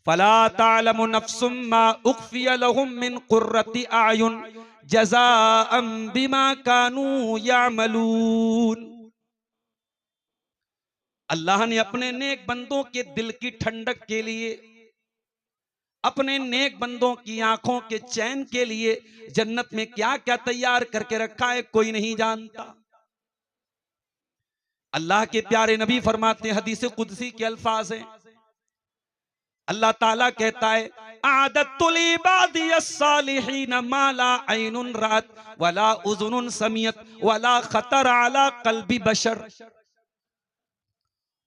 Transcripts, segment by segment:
फला तालमु नफ्सुम मा उख्फिय लहुम मिन कुर्रति आयुन जज़ाअम बिमा कानू यामलून। अल्लाह ने अपने नेक बंदों के दिल की ठंडक के लिए, अपने नेक बंदों की आंखों के चैन के लिए जन्नत में क्या क्या तैयार करके रखा है कोई नहीं जानता। अल्लाह के प्यारे नबी फरमाते हैं, हदीस कुदसी के अल्फाज हैं, अल्लाह ताला कहता है आदतुल इबादियस सालिहीन मा ला ऐनुन रात वला उज़ुनुन समियत वला खतर अला कल्बी बशर।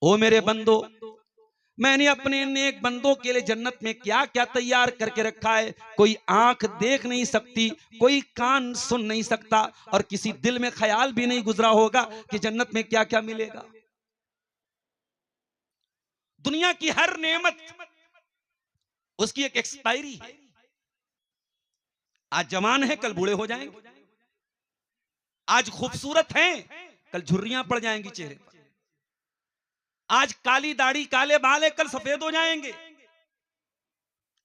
ओ मेरे बंदो, मैंने अपने नेक बंदों के लिए जन्नत में क्या क्या तैयार करके रखा है कोई आंख देख नहीं सकती, कोई कान सुन नहीं सकता, और किसी दिल में ख्याल भी नहीं गुजरा होगा कि जन्नत में क्या क्या मिलेगा। दुनिया की हर नेमत उसकी एक एक्सपायरी है। आज जवान है कल बूढ़े हो जाएंगे, आज खूबसूरत हैं कल झुर्रियां पड़ जाएंगी चेहरे पर, आज काली दाढ़ी काले बाल है कल सफेद हो जाएंगे,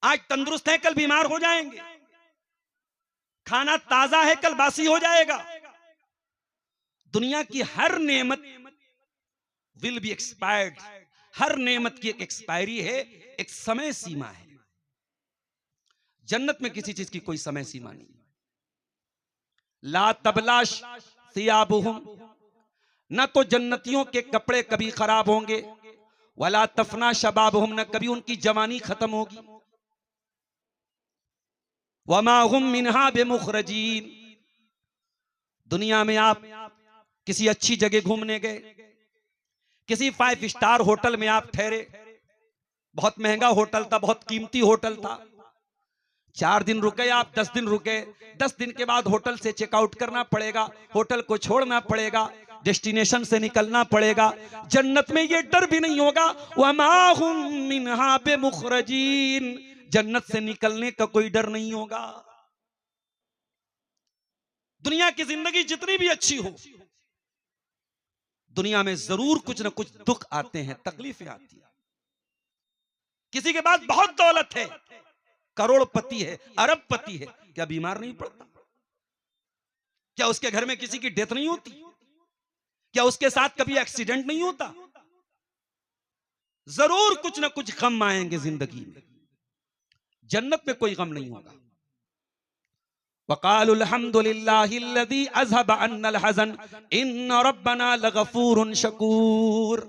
आज तंदुरुस्त है कल बीमार हो जाएंगे, खाना ताजा है कल बासी हो जाएगा। दुनिया की हर नेमत विल बी एक्सपायर्ड, हर नेमत की एक एक्सपायरी है, एक समय सीमा है। जन्नत में किसी चीज की कोई समय सीमा नहीं। ला तबलाश सियाबुहुम, न तो जन्नतियों के कपड़े कभी खराब होंगे, वला तफना शबाबुहुम, न कभी उनकी जवानी खत्म होगी, वमा हुम मिनहा बेमुखरजीन। दुनिया में आप किसी अच्छी जगह घूमने गए, किसी 5 स्टार होटल में आप ठहरे, बहुत महंगा होटल था, बहुत कीमती होटल था, 4 दिन रुके आप, 10 दिन रुके, 10 दिन के बाद होटल से चेकआउट करना पड़ेगा, होटल को छोड़ना पड़ेगा, डेस्टिनेशन से निकलना पड़ेगा। जन्नत में ये डर भी नहीं होगा, वमा हुम मिनहा बेमुखरजीन, जन्नत से निकलने का कोई डर नहीं होगा। दुनिया की जिंदगी जितनी भी अच्छी हो, दुनिया में जरूर कुछ ना कुछ दुख आते हैं, तकलीफें आती हैं। किसी के पास बहुत दौलत है, करोड़पति है, अरबपति है, क्या बीमार नहीं पड़ता? क्या उसके घर में किसी की डेथ नहीं होती? क्या उसके साथ कभी एक्सीडेंट नहीं होता? जरूर कुछ ना कुछ गम आएंगे जिंदगी में। जन्नत में कोई गम नहीं होगा। वक़ालुल हम्दुलिल्लाहिल्लज़ी अज़हब अन्नल हज़न इन्न रब्बना लगफ़ूरुन शकूर।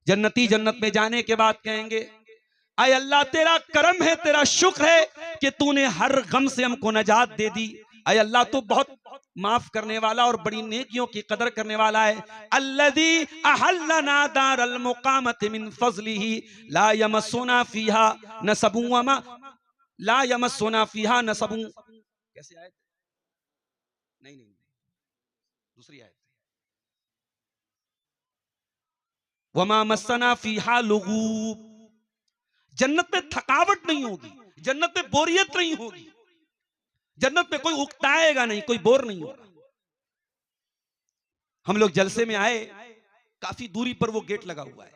जन्नती जन्नत में जाने के बाद कहेंगे, आय अल्लाह तेरा करम है, तेरा शुक्र है कि तूने हर गम से हमको नजात दे दी। आय अल्लाह तू बहुत माफ करने वाला और बड़ी नेकियों की कदर करने वाला है। अल्लज़ी अहल्लना दारल मुक़ामति मिन फ़ज़लिही ला यमस्सुना फ़ीहा नसबुन वमा ला यमस्सुना फ़ीहा नसबुन। कैसी आयत? नहीं, दूसरी आयत। वमा मस्सना फ़ीहा लुगूब। जन्नत में थकावट नहीं होगी, जन्नत में बोरियत नहीं होगी, जन्नत में कोई उकताएगा नहीं, कोई बोर नहीं होगा। हम लोग जलसे में आए, काफी दूरी पर वो गेट लगा हुआ है,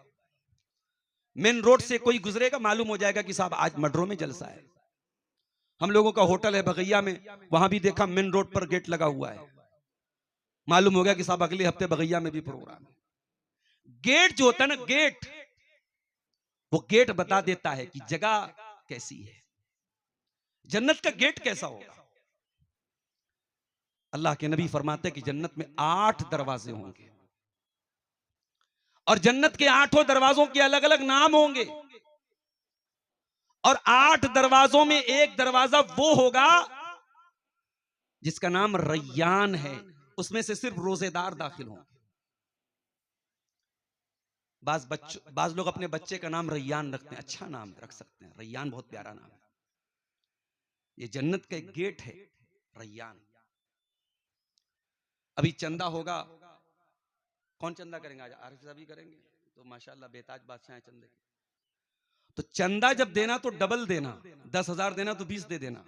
मेन रोड से कोई गुजरेगा मालूम हो जाएगा कि साहब आज मडरों में जलसा है। हम लोगों का होटल है बगैया में, वहां भी देखा मेन रोड पर गेट लगा हुआ है, मालूम हो गया कि साहब अगले हफ्ते बगैया में भी प्रोग्राम है। गेट जो होता है ना, गेट, वो गेट बता देता है कि जगह कैसी है। जन्नत का गेट कैसा होगा? अल्लाह के नबी फरमाते हैं कि जन्नत में 8 दरवाजे होंगे, और जन्नत के 8 दरवाजों के अलग अलग नाम होंगे, और 8 दरवाजों में एक दरवाजा वो होगा जिसका नाम रैयान है, उसमें से सिर्फ रोजेदार दाखिल होंगे। बाज लोग अपने बच्चे का नाम रैयान रखते हैं, अच्छा नाम रख सकते हैं, रैयान बहुत प्यारा नाम है। ये जन्नत का एक गेट है, रैयान। अभी चंदा होगा, कौन चंदा करेंगे? आज आरिफ साहब ही करेंगे, तो माशाल्लाह बेताज बादशाह है चंदे के। तो चंदा जब देना तो डबल देना, 10,000 देना तो 20 दे देना,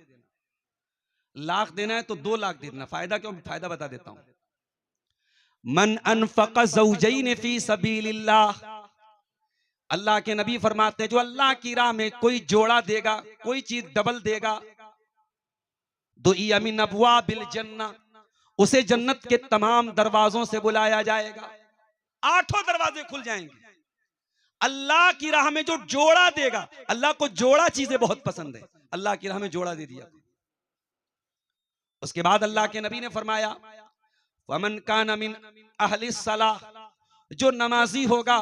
लाख देना है तो 2 लाख दे देना। फायदा क्यों? फायदा बता देता हूं। मन अनफक़ ज़ौजैन फी सबीलिल्लाह, अल्लाह के नबी फरमाते हैं जो अल्लाह की राह में कोई जोड़ा देगा, कोई चीज डबल देगा, दुइया मिन अबवाबिल जन्नह, उसे जन्नत के तमाम दरवाजों से बुलाया जाएगा, 8 दरवाजे खुल जाएंगे। अल्लाह की राह में जो जोड़ा देगा, अल्लाह को जोड़ा चीजें बहुत पसंद है, अल्लाह की राह में जोड़ा दे दिया। उसके बाद अल्लाह के नबी ने फरमाया वमन कान मिन अहली सलाह, जो नमाजी होगा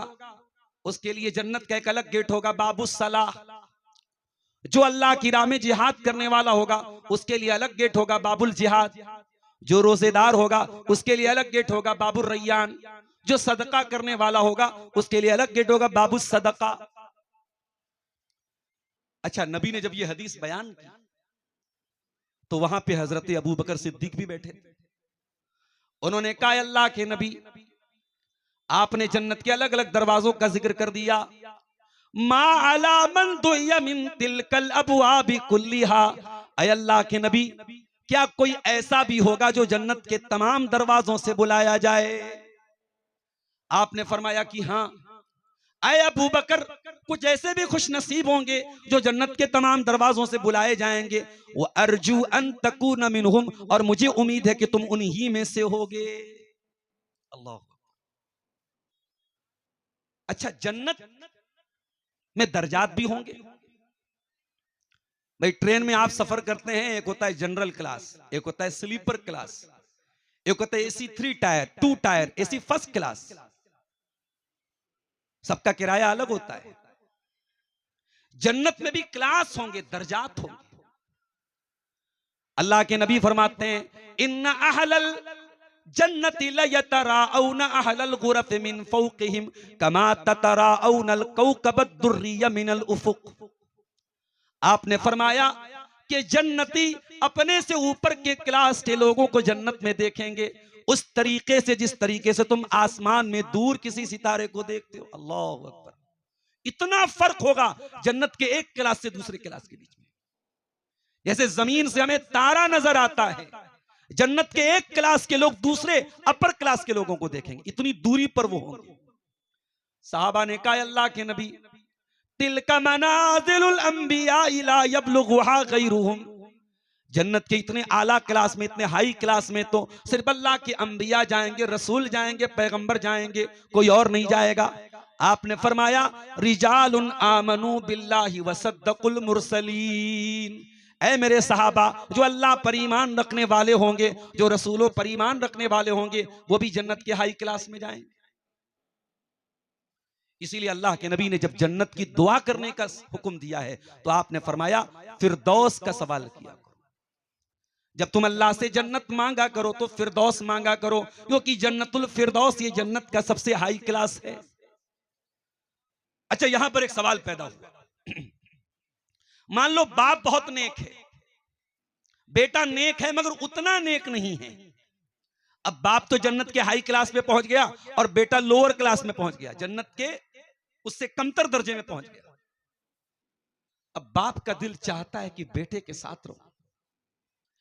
उसके लिए जन्नत का एक अलग गेट होगा, बाबू सलाह। जो अल्लाह की राह में जिहाद करने वाला होगा उसके लिए अलग गेट होगा, बाबुल जिहाद। जो रोजेदार होगा उसके लिए अलग गेट होगा, बाबुल रैयान। जो सदका करने वाला होगा उसके लिए अलग गेट होगा, बाबू सदका। अच्छा, नबी ने जब ये हदीस बयान की तो वहां पे हजरत अबू बकर सिद्दीक भी बैठे। उन्होंने कहा अल्लाह के नबी, आपने जन्नत के अलग अलग दरवाजों का जिक्र कर दिया, मा अला मन दुया मिन तिलकल अबवाबि कुल्लिहा। ऐ अल्लाह के नबी, क्या कोई ऐसा भी होगा जो जन्नत के तमाम दरवाजों से बुलाया जाए? आपने फरमाया कि हाँ। ऐ अबू बकर, कुछ ऐसे भी खुश नसीब होंगे जो जन्नत के तमाम दरवाजों से बुलाए जाएंगे, वो अर्जू अन तकून मिनहुम, और मुझे उम्मीद है कि तुम उन्हीं में से होगे। अल्लाह। अच्छा, जन्नत में दर्जात भी होंगे। भाई, ट्रेन में आप सफर करते हैं, एक होता है जनरल क्लास, एक होता है स्लीपर क्लास, एक होता है AC 3 tyre, 2 tyre, AC first class. सबका किराया अलग होता है। जन्नत में भी क्लास होंगे, दर्जात होंगे। अल्लाह के नबी फरमाते हैं इन्ना अहलल जन्नति लयतराउना अहलल गुरफ मिन फौकिहिम कमा ततराउनल कौकबद दुर्रिय मिनल उफुक। आपने फरमाया कि जन्नती अपने से ऊपर के क्लास के लोगों को जन्नत में देखेंगे उस तरीके से जिस तरीके से तुम आसमान में दूर किसी सितारे को देखते हो। अल्लाह अकबर। इतना फर्क होगा जन्नत के एक क्लास से दूसरे क्लास के बीच में। जैसे जमीन से हमें तारा नजर आता है, जन्नत के एक क्लास के लोग दूसरे अपर क्लास के लोगों को देखेंगे, इतनी दूरी पर वो होंगे। साहबा ने कहा अल्लाह के नबी, तिलका मनाजिलुल अंबिया ला यबलुगुहा गैरुहुम। जन्नत के इतने आला क्लास में, इतने हाई क्लास में तो सिर्फ अल्लाह के अंबिया जाएंगे, रसूल जाएंगे, पैगंबर जाएंगे, कोई और नहीं जाएगा। आपने फरमाया रिजालुन आमनु बिल्लाहि वसद्दकुल मुरसलीन। ऐ मेरे सहाबा, जो अल्लाह पर ईमान रखने वाले होंगे, जो रसूलों पर ईमान रखने वाले होंगे, वो भी जन्नत के हाई क्लास में जाएंगे। इसीलिए अल्लाह के नबी ने जब जन्नत की दुआ करने का हुक्म दिया है तो आपने फरमाया फिरदौस का सवाल किया। जब तुम अल्लाह से जन्नत मांगा करो तो फिरदौस मांगा करो, क्योंकि जन्नतुल फिरदौस ये जन्नत का सबसे हाई क्लास है। अच्छा, यहां पर एक सवाल पैदा हुआ। मान लो बाप बहुत नेक है, बेटा नेक है मगर उतना नेक नहीं है। अब बाप तो जन्नत के हाई क्लास में पहुंच गया और बेटा लोअर क्लास में पहुंच गया, जन्नत के उससे कमतर दर्जे में पहुंच गया। अब बाप का दिल चाहता है कि बेटे के साथ रहो,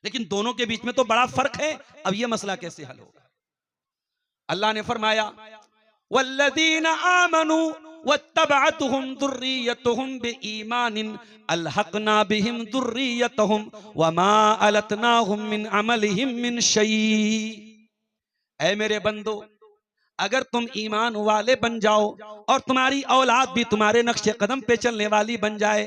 लेकिन दोनों के बीच में तो बड़ा फर्क है। अब यह मसला कैसे हल होगा? अल्लाह ने फरमाया वल्लदीना आमनू वत्तबअतहुम दुर्रियतुहुम बिईमानिन अलहकना बिहिम दुर्रियतहुम वमा अलतनाहुम मिन अमलिहिम मिन शैई। ऐ मेरे बंदो, अगर तुम ईमान वाले बन जाओ और तुम्हारी औलाद भी तुम्हारे नक्शे कदम पे चलने वाली बन जाए,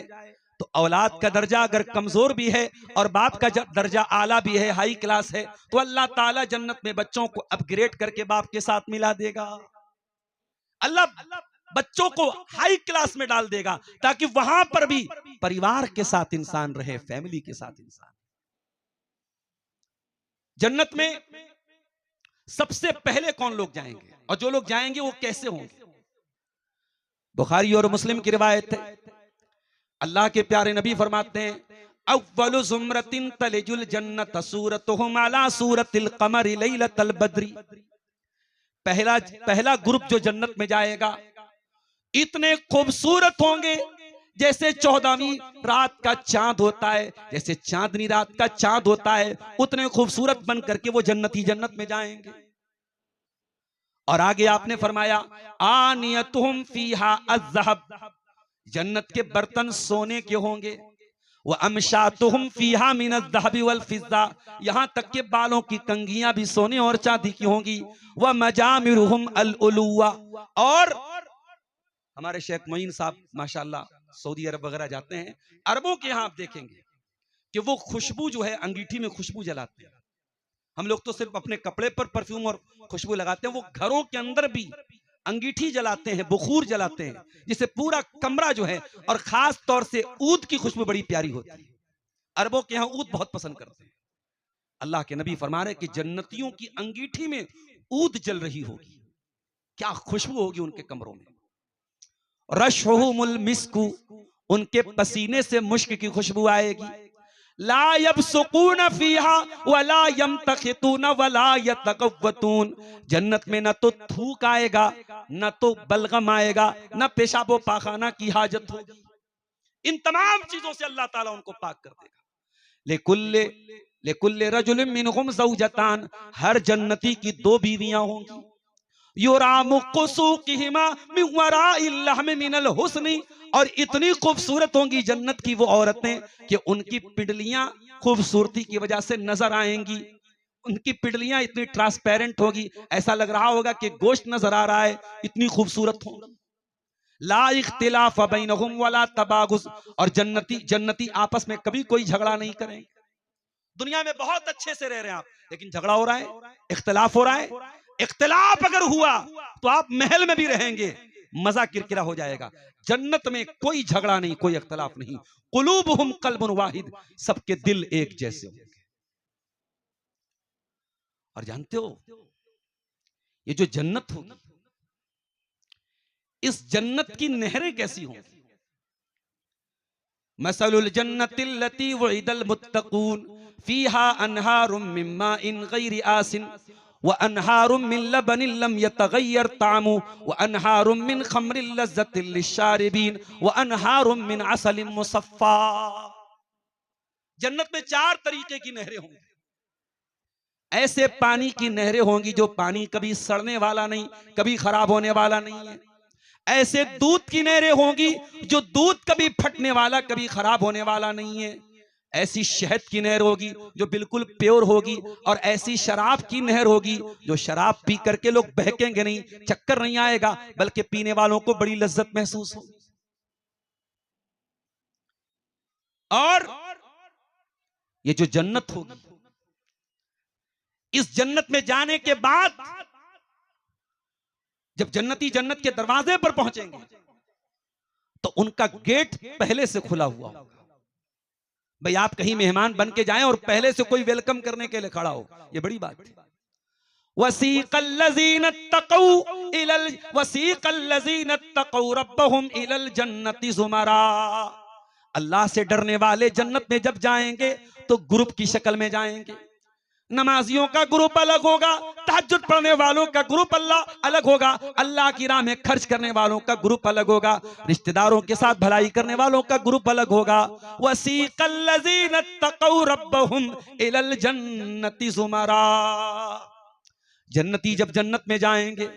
तो औलाद का दर्जा अगर कमजोर भी है और बाप का दर्जा आला भी है, हाई क्लास है, तो अल्लाह ताला जन्नत में बच्चों को अपग्रेड करके बाप के साथ मिला देगा। अल्लाह बच्चों को हाई क्लास में डाल देगा ताकि वहां पर भी परिवार के साथ इंसान रहे, फैमिली के साथ इंसान। जन्नत में सबसे पहले कौन लोग जाएंगे और जो लोग जाएंगे वो कैसे होंगे? बुखारी और मुस्लिम की रिवायत है, अल्लाह के प्यारे नबी फरमाते हैं अव्वलु ज़ुमरतिन तलिजुल जन्नत सूरतुहुम अला सूरतिल क़मरि लैलतल बद्री। पहला ग्रुप जो जन्नत में जाएगा इतने खूबसूरत होंगे जैसे 14वीं रात का चांद होता है, जैसे चांदनी रात का चांद होता है, उतने खूबसूरत बन करके वो जन्नती जन्नत में जाएंगे। और आगे आपने फरमाया आनियतुहुम फीहा अज़्ज़हब, जन्नत के बर्तन सोने के होंगे। व अमशातुहुम फीहा मिनज़्ज़हबि वल फिज़्ज़ा, यहाँ तक के बालों की कंघियां भी सोने और चांदी की होंगी। व मजामिरुहुम अल उलुवा, और हमारे शेख मोइन साहब माशाल्लाह सऊदी अरब वगैरह जाते हैं, अरबों के यहाँ आप देखेंगे कि वो खुशबू जो है अंगीठी में खुशबू जलाते हैं। हम लोग तो सिर्फ अपने कपड़े पर परफ्यूम और खुशबू लगाते हैं, वो घरों के अंदर भी अंगीठी जलाते हैं, बुखूर जलाते हैं, जिससे पूरा कमरा जो है, और खास तौर से ऊद की खुशबू बड़ी प्यारी होती है। अरबों के यहाँ ऊद बहुत पसंद करते हैं। अल्लाह के नबी फरमा रहे कि जन्नतियों की अंगीठी में ऊद जल रही होगी, क्या खुशबू होगी उनके कमरों में। रशहुमुल मिस्कु, उनके पसीने से मुश्क की खुशबू आएगी। ला यबसुकून फीहा वला यमतखितून वला यतगव्वतून, जन्नत में न तो थूक आएगा, न तो बलगम आएगा, न पेशाबो पाखाना की हाजत होगी। इन तमाम चीजों से अल्लाह ताला उनको पाक कर देगा। लेकुल्ले रजुलिन मिनहुम ज़ौजतान, हर जन्नती की दो बीवियां होंगी। युरामु कुसूकिहिमा मिन वराइल लहम मिनल हुस्नी, और इतनी खूबसूरत होंगी जन्नत की वो औरतें कि उनकी पिंडलियां खूबसूरती की वजह से नजर आएंगी। उनकी पिंडलियां इतनी ट्रांसपेरेंट होगी, ऐसा लग रहा होगा कि गोश्त नजर आ रहा है, इतनी खूबसूरत होंगी। ला इख्तिलाफ बैनहुम वला तबागुस, और जन्नती आपस में कभी कोई झगड़ा नहीं करेंगे। दुनिया में बहुत अच्छे से रह रहे हैं आप, लेकिन झगड़ा हो रहा है, इख्तिलाफ हो रहा है। इख्तिलाफ अगर हुआ तो आप महल में भी रहेंगे, मजा किरकिरा हो जाएगा। जन्नत में कोई झगड़ा नहीं, कोई इख्तिलाफ नहीं। कुलूबुहुम कल्बुन वाहिद, सबके दिल एक जैसे होंगे। और जानते हो ये जो जन्नत होगी, इस जन्नत की नहरें कैसी होंगी। मसलुल जन्नतिल्लती वुइदल मुत्तकून फीहा अनहारुम मिन माइन गैरि आसिन व अनहारुम मिन लबनिन लम यतगय्यर तामु व अनहारुम मिन खम्रिन लज़्ज़तिन लिश्शारिबीन व अनहारुम मिन असलिन मुसफ़्फ़ा। जन्नत में 4 तरीके की नहरें होंगी। ऐसे पानी की नहरें होंगी जो पानी कभी सड़ने वाला नहीं, कभी खराब होने वाला नहीं है। ऐसे दूध की नहरें होंगी जो दूध कभी फटने वाला, कभी खराब होने वाला नहीं है। ऐसी शहद की नहर होगी जो बिल्कुल प्योर होगी, और ऐसी शराब की नहर होगी जो शराब पी करके लोग बहकेंगे नहीं, चक्कर नहीं आएगा, बल्कि पीने वालों को बड़ी लज्जत महसूस होगी। और ये जो जन्नत होगी, इस जन्नत में जाने के बाद जब जन्नती जन्नत के दरवाजे पर पहुंचेंगे तो उनका गेट पहले से खुला हुआ होगा। भाई आप कहीं मेहमान बन के जाएं और पहले से कोई वेलकम करने के लिए खड़ा हो, ये बड़ी बात है। वसीक़ल्लज़ीना तक़ौ रब्बहुम इलल जन्नति ज़ुमरा, अल्लाह से डरने वाले जन्नत में जब जाएंगे तो ग्रुप की शक्ल में जाएंगे। नमाजियों का ग्रुप अलग होगा, तहज्जुद पढ़ने वालों का ग्रुप अलग होगा, अल्लाह की राह में खर्च करने वालों का ग्रुप अलग होगा, रिश्तेदारों के साथ भलाई करने वालों का ग्रुप अलग होगा। वसीक़ल्लज़ीना तक़ौ रब्बहुम इलल जन्नति ज़ुमरा, जन्नती जब जन्नत में जाएंगे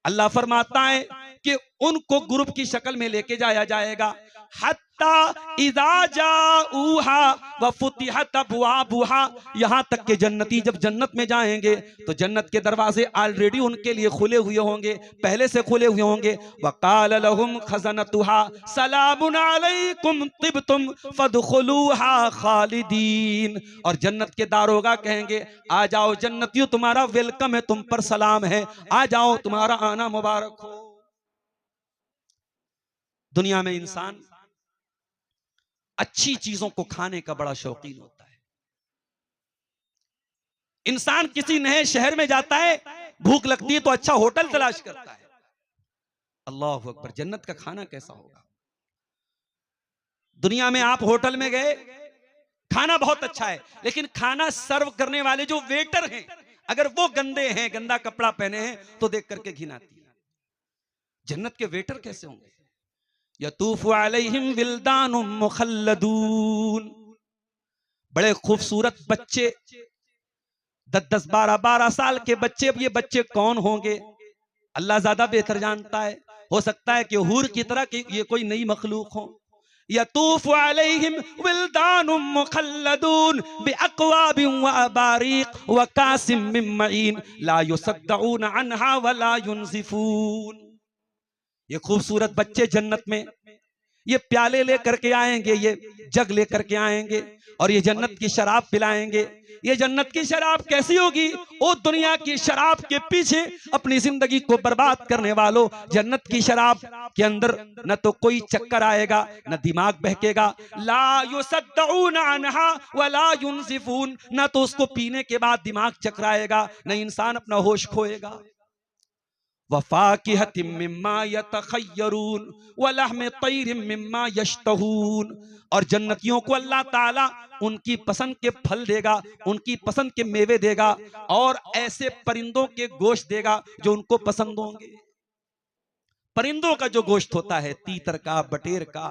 अल्लाह फरमाता है कि उनको ग्रुप की शक्ल में लेके जाया जाएगा। हत्ता इज़ा जाऊहा व फुतिहत अबवाबुहा, यहाँ तक के जन्नती जब जन्नत में जाएंगे तो जन्नत के दरवाजे ऑलरेडी उनके लिए खुले हुए होंगे, पहले से खुले हुए होंगे। वक़ाल लहुम खज़नतुहा सलामुन अलैकुम तिबतुम फदखुलूहा खालिदीन, और जन्नत के दारोगा कहेंगे आ जाओ जन्नतियों, तुम्हारा वेलकम है, तुम पर सलाम है, आ जाओ, तुम्हारा आना मुबारक हो। दुनिया में इंसान अच्छी चीजों को खाने का बड़ा शौकीन होता है। इंसान किसी नए शहर में जाता है, भूख लगती है तो अच्छा होटल तलाश करता है। अल्लाहु अकबर, जन्नत का खाना कैसा होगा। दुनिया में आप होटल में गए, खाना बहुत अच्छा है, लेकिन खाना सर्व करने वाले जो वेटर हैं अगर वो गंदे हैं, गंदा कपड़ा पहने हैं, तो देख करके घिन आती है। जन्नत के वेटर कैसे होंगे। यतूफु अलैहिम विल्दानुम मुखल्लदून, बड़े खूबसूरत बच्चे, 10-10, 12-12 साल के बच्चे। अब ये बच्चे कौन होंगे, अल्लाह ज्यादा बेहतर जानता है। हो सकता है कि हूर की तरह कि ये कोई नई मखलूक हो। यतूफ़ु अलैहिम विल्दानुम मुखल्लदून बिअक़वाबिन व अबारीक़ व कासिम मिन मईन ला युसद्दऊन अन्हा व ला युनज़िफून। ये खूबसूरत बच्चे जन्नत में ये प्याले लेकर के आएंगे, ये जग लेकर के आएंगे और ये जन्नत की शराब पिलाएंगे। ये जन्नत की शराब कैसी होगी? ओ दुनिया की शराब के पीछे अपनी जिंदगी को बर्बाद करने वालों, जन्नत की शराब के अंदर न तो कोई चक्कर आएगा, न दिमाग बहकेगा। ला युसद्दऊन अन्हा व ला युनज़िफून, न तो उसको पीने के बाद दिमाग चकराएगा, न इंसान अपना होश खोएगा। वफ़ाकिहतिम मिम्मा यतखय्यरून व लहमे तैरिम मिम्मा यश्तहून। और जन्नतियों को अल्लाह ताला उनकी पसंद के फल देगा, उनकी पसंद के मेवे देगा और ऐसे परिंदों के गोश्त देगा जो उनको पसंद होंगे। परिंदों का जो गोश्त होता है, तीतर का, बटेर का,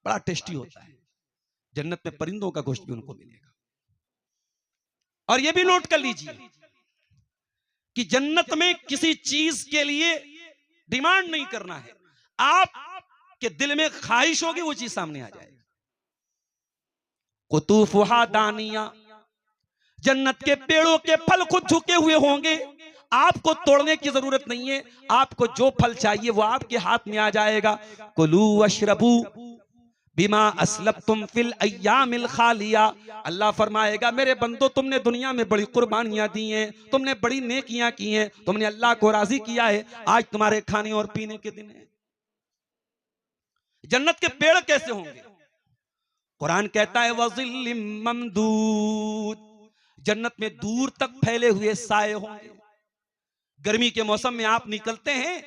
बड़ा टेस्टी होता है। जन्नत में परिंदों का गोश्त भी उनको मिलेगा। और यह भी नोट कर लीजिए कि जन्नत में किसी चीज के लिए डिमांड नहीं करना है। आपके दिल में ख्वाहिश होगी, वो चीज सामने आ जाएगी। कुतूफुहा दानिया, जन्नत के पेड़ों के फल खुद झुके हुए होंगे, आपको तोड़ने की जरूरत नहीं है। आपको जो फल चाहिए वो आपके हाथ में आ जाएगा। कुलू वशरबू बिमा अस्लफ्तुम फिल अय्यामिल खालिया। अल्लाह फरमाएगा, मेरे बंदो तुमने दुनिया में बड़ी कुर्बानियां दी हैं, तुमने बड़ी नेकियां की हैं, तुमने अल्लाह को राजी किया है, आज तुम्हारे खाने और पीने के दिन है। जन्नत के पेड़ कैसे होंगे? कुरान कहता है वज़िल्लिम ममदूद, जन्नत में दूर तक फैले हुए साए होंगे। गर्मी के मौसम में आप निकलते हैं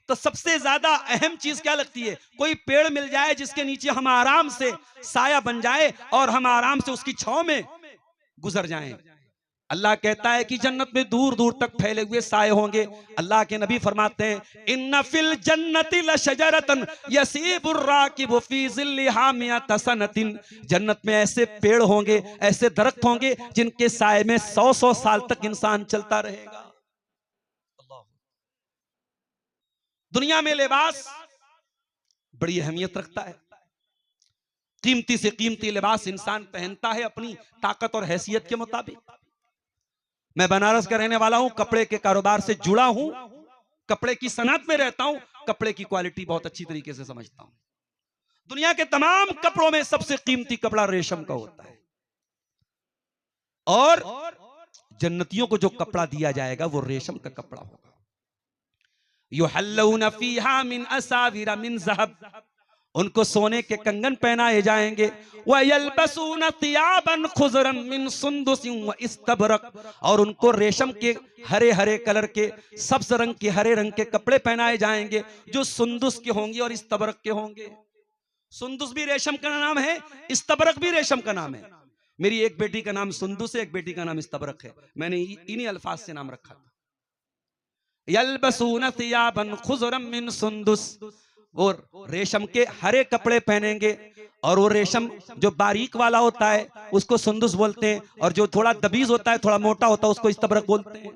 तो सबसे ज्यादा अहम चीज क्या लगती है? कोई पेड़ मिल जाए जिसके नीचे हम आराम से साया बन जाए और हम आराम से उसकी छांव में गुजर जाएं। अल्लाह कहता है कि जन्नत में दूर दूर तक फैले हुए साए होंगे। अल्लाह के नबी फरमाते हैं, इन्ना फिल जन्नति लशजरतन यसीबुर राकिबु फी ज़िल्लिहा मिअत सनतिन। जन्नत में ऐसे पेड़ होंगे, ऐसे दरख्त होंगे जिनके साए में 100 साल तक इंसान चलता रहेगा। दुनिया में लिबास बड़ी अहमियत रखता है। कीमती से कीमती लिबास इंसान पहनता है अपनी ताकत और हैसियत के मुताबिक। मैं बनारस का रहने वाला हूं, कपड़े के कारोबार से जुड़ा हूं, कपड़े की सनत में रहता हूं, कपड़े की क्वालिटी बहुत अच्छी तरीके से समझता हूं। दुनिया के तमाम कपड़ों में सबसे कीमती कपड़ा रेशम का होता है और जन्नतियों को जो कपड़ा दिया जाएगा वो रेशम का कपड़ा होगा। युहल्लूना फीहा मिन असाविरा मिन ज़हब, उनको सोने के कंगन पहनाए जाएंगे। व यल्बसूना तियाबन खुज़रन मिन सुंदुसिन व इस्तबरक, और उनको रेशम के हरे हरे कलर के, सब्ज रंग के, हरे रंग के कपड़े पहनाए जाएंगे जो सुंदुस के होंगे और इस्तबरक के होंगे। सुंदुस भी रेशम का नाम है, इस्तबरक भी रेशम का नाम है। मेरी एक बेटी का नाम सुंदुस है, एक बेटी का नाम इस्तबरक है। मैंने इन्हीं अल्फाज से नाम रखा था। यल्बसूना तियाबन खुज़रन मिन सुंदुस, वो रेशम के हरे कपड़े पहनेंगे और वो रेशम जो बारीक वाला होता है उसको सुंदुस बोलते हैं, और जो थोड़ा दबीज होता है, थोड़ा मोटा होता है, उसको इस्तबरक बोलते हैं।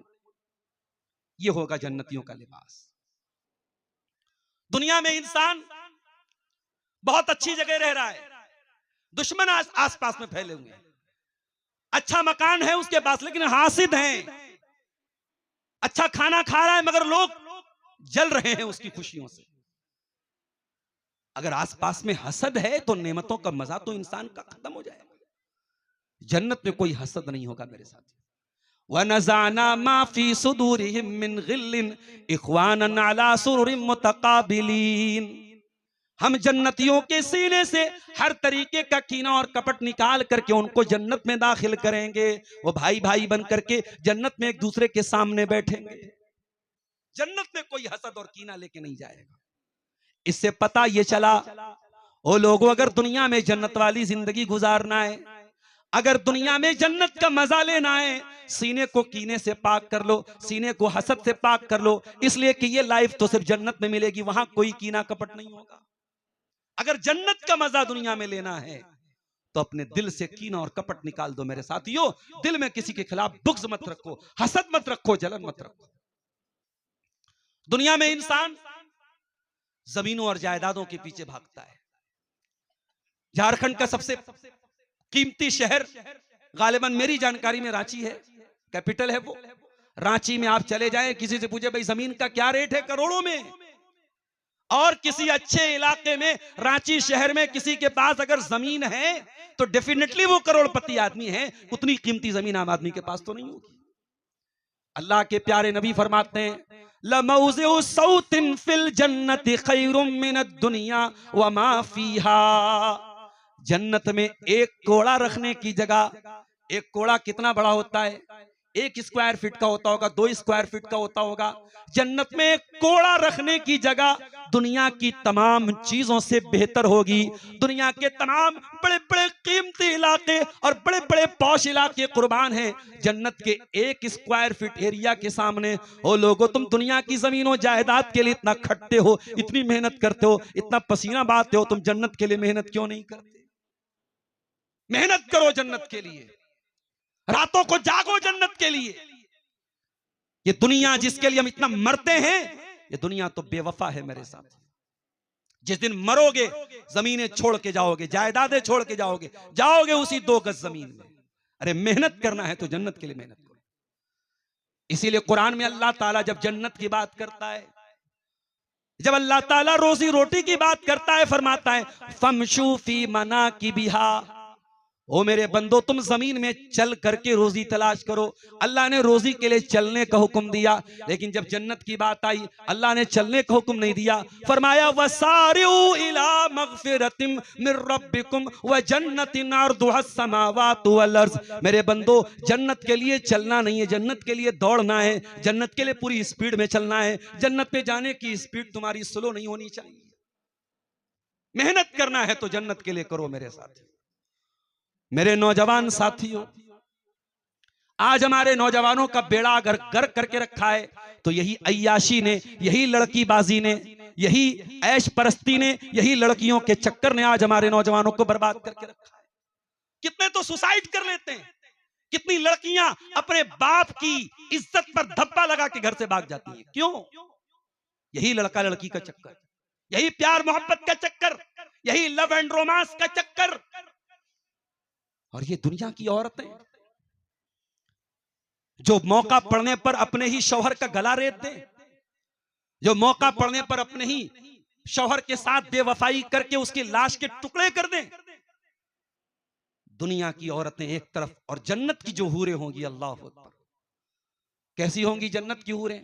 ये होगा जन्नतियों का लिबास। दुनिया में इंसान बहुत अच्छी जगह रह रहा है, दुश्मन आसपास में फैले हुए हैं। अच्छा मकान है उसके पास लेकिन हासिद हैं। अच्छा खाना खा रहा है मगर लोग जल रहे हैं उसकी खुशियों से। अगर आसपास में हसद है तो नेमतों का मजा तो इंसान का खत्म हो जाएगा। जन्नत में कोई हसद नहीं होगा मेरे साथ। वनज़ाना मा फी सुदूरिहिम मिन गिल्लिन इख्वानन अला सुरुरिन मुतकाबिलीन, हम जन्नतियों के सीने से हर तरीके का कीना और कपट निकाल करके उनको जन्नत में दाखिल करेंगे। वो भाई भाई बन करके जन्नत में एक दूसरे के सामने बैठेंगे। जन्नत में कोई हसद और कीना लेके नहीं जाएगा। इससे पता ये चला, ओ लोगों, अगर दुनिया में जन्नत वाली जिंदगी गुजारना है, अगर दुनिया में जन्नत का मजा लेना है, सीने को कीने से पाक कर लो, सीने को हसद से पाक कर लो, इसलिए कि ये लाइफ तो सिर्फ जन्नत में मिलेगी, वहां कोई कीना कपट नहीं होगा। अगर जन्नत का मजा दुनिया में लेना है तो अपने दिल से कीना और कपट निकाल दो मेरे साथियों। दिल में किसी के खिलाफ बुग़्ज़ मत रखो, हसद मत रखो, जलन मत रखो। दुनिया में इंसान जमीनों और जायदादों के पीछे भागता है। झारखंड का सबसे कीमती शहर गालिबन मेरी जानकारी में रांची है, कैपिटल है वो। रांची में आप चले जाएं, किसी से पूछे भाई जमीन का क्या रेट है, करोड़ों में। और किसी अच्छे इलाके में, रांची शहर में किसी के पास अगर जमीन है तो डेफिनेटली वो करोड़पति आदमी है। उतनी कीमती जमीन आम आदमी के पास तो नहीं होगी। अल्लाह के प्यारे नबी फरमाते हैं लमौज़िउ सौतिन फिल जन्नति खैरुम मिनद दुनिया व मा फीहा। जन्नत में एक कोड़ा रखने की जगह, एक कोड़ा कितना बड़ा होता है, 1 स्क्वायर फीट का होता होगा, 2 स्क्वायर फीट का होता होगा। जन्नत में एक कोड़ा रखने की जगह दुनिया की तमाम चीजों से बेहतर होगी। दुनिया के तमाम बड़े बड़े कीमती इलाके और बड़े बड़े पौश इलाके कुर्बान हैं जन्नत के 1 स्क्वायर फीट एरिया के सामने। ओ लोगों, तुम दुनिया की जमीनों जायदाद के लिए इतना खटते हो, इतनी मेहनत करते हो, इतना पसीना बहाते हो, तुम जन्नत के लिए मेहनत क्यों नहीं करते? मेहनत करो जन्नत के लिए, रातों को जागो जन्नत के लिए। ये दुनिया जिसके लिए हम इतना मरते हैं, ये दुनिया तो बेवफा है मेरे साथ। जिस दिन मरोगे जमीनें छोड़ के जाओगे, जायदादें छोड़ के जाओगे, जाओगे उसी 2 गज जमीन में। अरे मेहनत करना है तो जन्नत के लिए मेहनत करो। इसीलिए कुरान में अल्लाह ताला जब जन्नत की बात करता है, जब अल्लाह ताला रोजी रोटी की बात करता है, फरमाता है फमशू फी मनाकिबिहा। ओ मेरे बंदो, तुम जमीन में चल करके रोजी तलाश करो। अल्लाह ने रोजी के लिए चलने का हुक्म दिया, लेकिन जब जन्नत की बात आई अल्लाह ने चलने का हुक्म नहीं दिया। फरमाया वसारिउ इला मगफिरतिम मिर रब्बिकुम व जन्नतिन अर्दुहस समावातु वल अर्ज़। मेरे बंदो, जन्नत के लिए चलना नहीं है, जन्नत के लिए दौड़ना है, जन्नत के लिए पूरी स्पीड में चलना है। जन्नत पे जाने की स्पीड तुम्हारी स्लो नहीं होनी चाहिए। मेहनत करना है तो जन्नत के लिए करो। मेरे साथ, मेरे नौजवान साथियों, आज हमारे नौजवानों का बेड़ा अगर गर्क करके रखा है तो यही अय्याशी ने, यही लड़कीबाजी ने, यही ऐश परस्ती ने, यही लड़कियों के चक्कर ने आज हमारे नौजवानों को बर्बाद करके रखा है। कितने तो सुसाइड कर लेते हैं, कितनी लड़कियां अपने बाप की इज्जत पर धब्बा लगा के घर से भाग जाती हैं। क्यों? यही लड़का लड़की का चक्कर, यही प्यार मोहब्बत का चक्कर, यही लव एंड रोमांस का चक्कर। और ये दुनिया की औरतें जो मौका पड़ने पर अपने ही शौहर का गला रेत दें, जो मौका पड़ने पर अपने ही शौहर के साथ बेवफाई करके उसकी लाश के टुकड़े कर दें। दुनिया की औरतें एक तरफ और जन्नत की जो हूरें होंगी, अल्लाह अकबर, कैसी होंगी जन्नत की हूरें?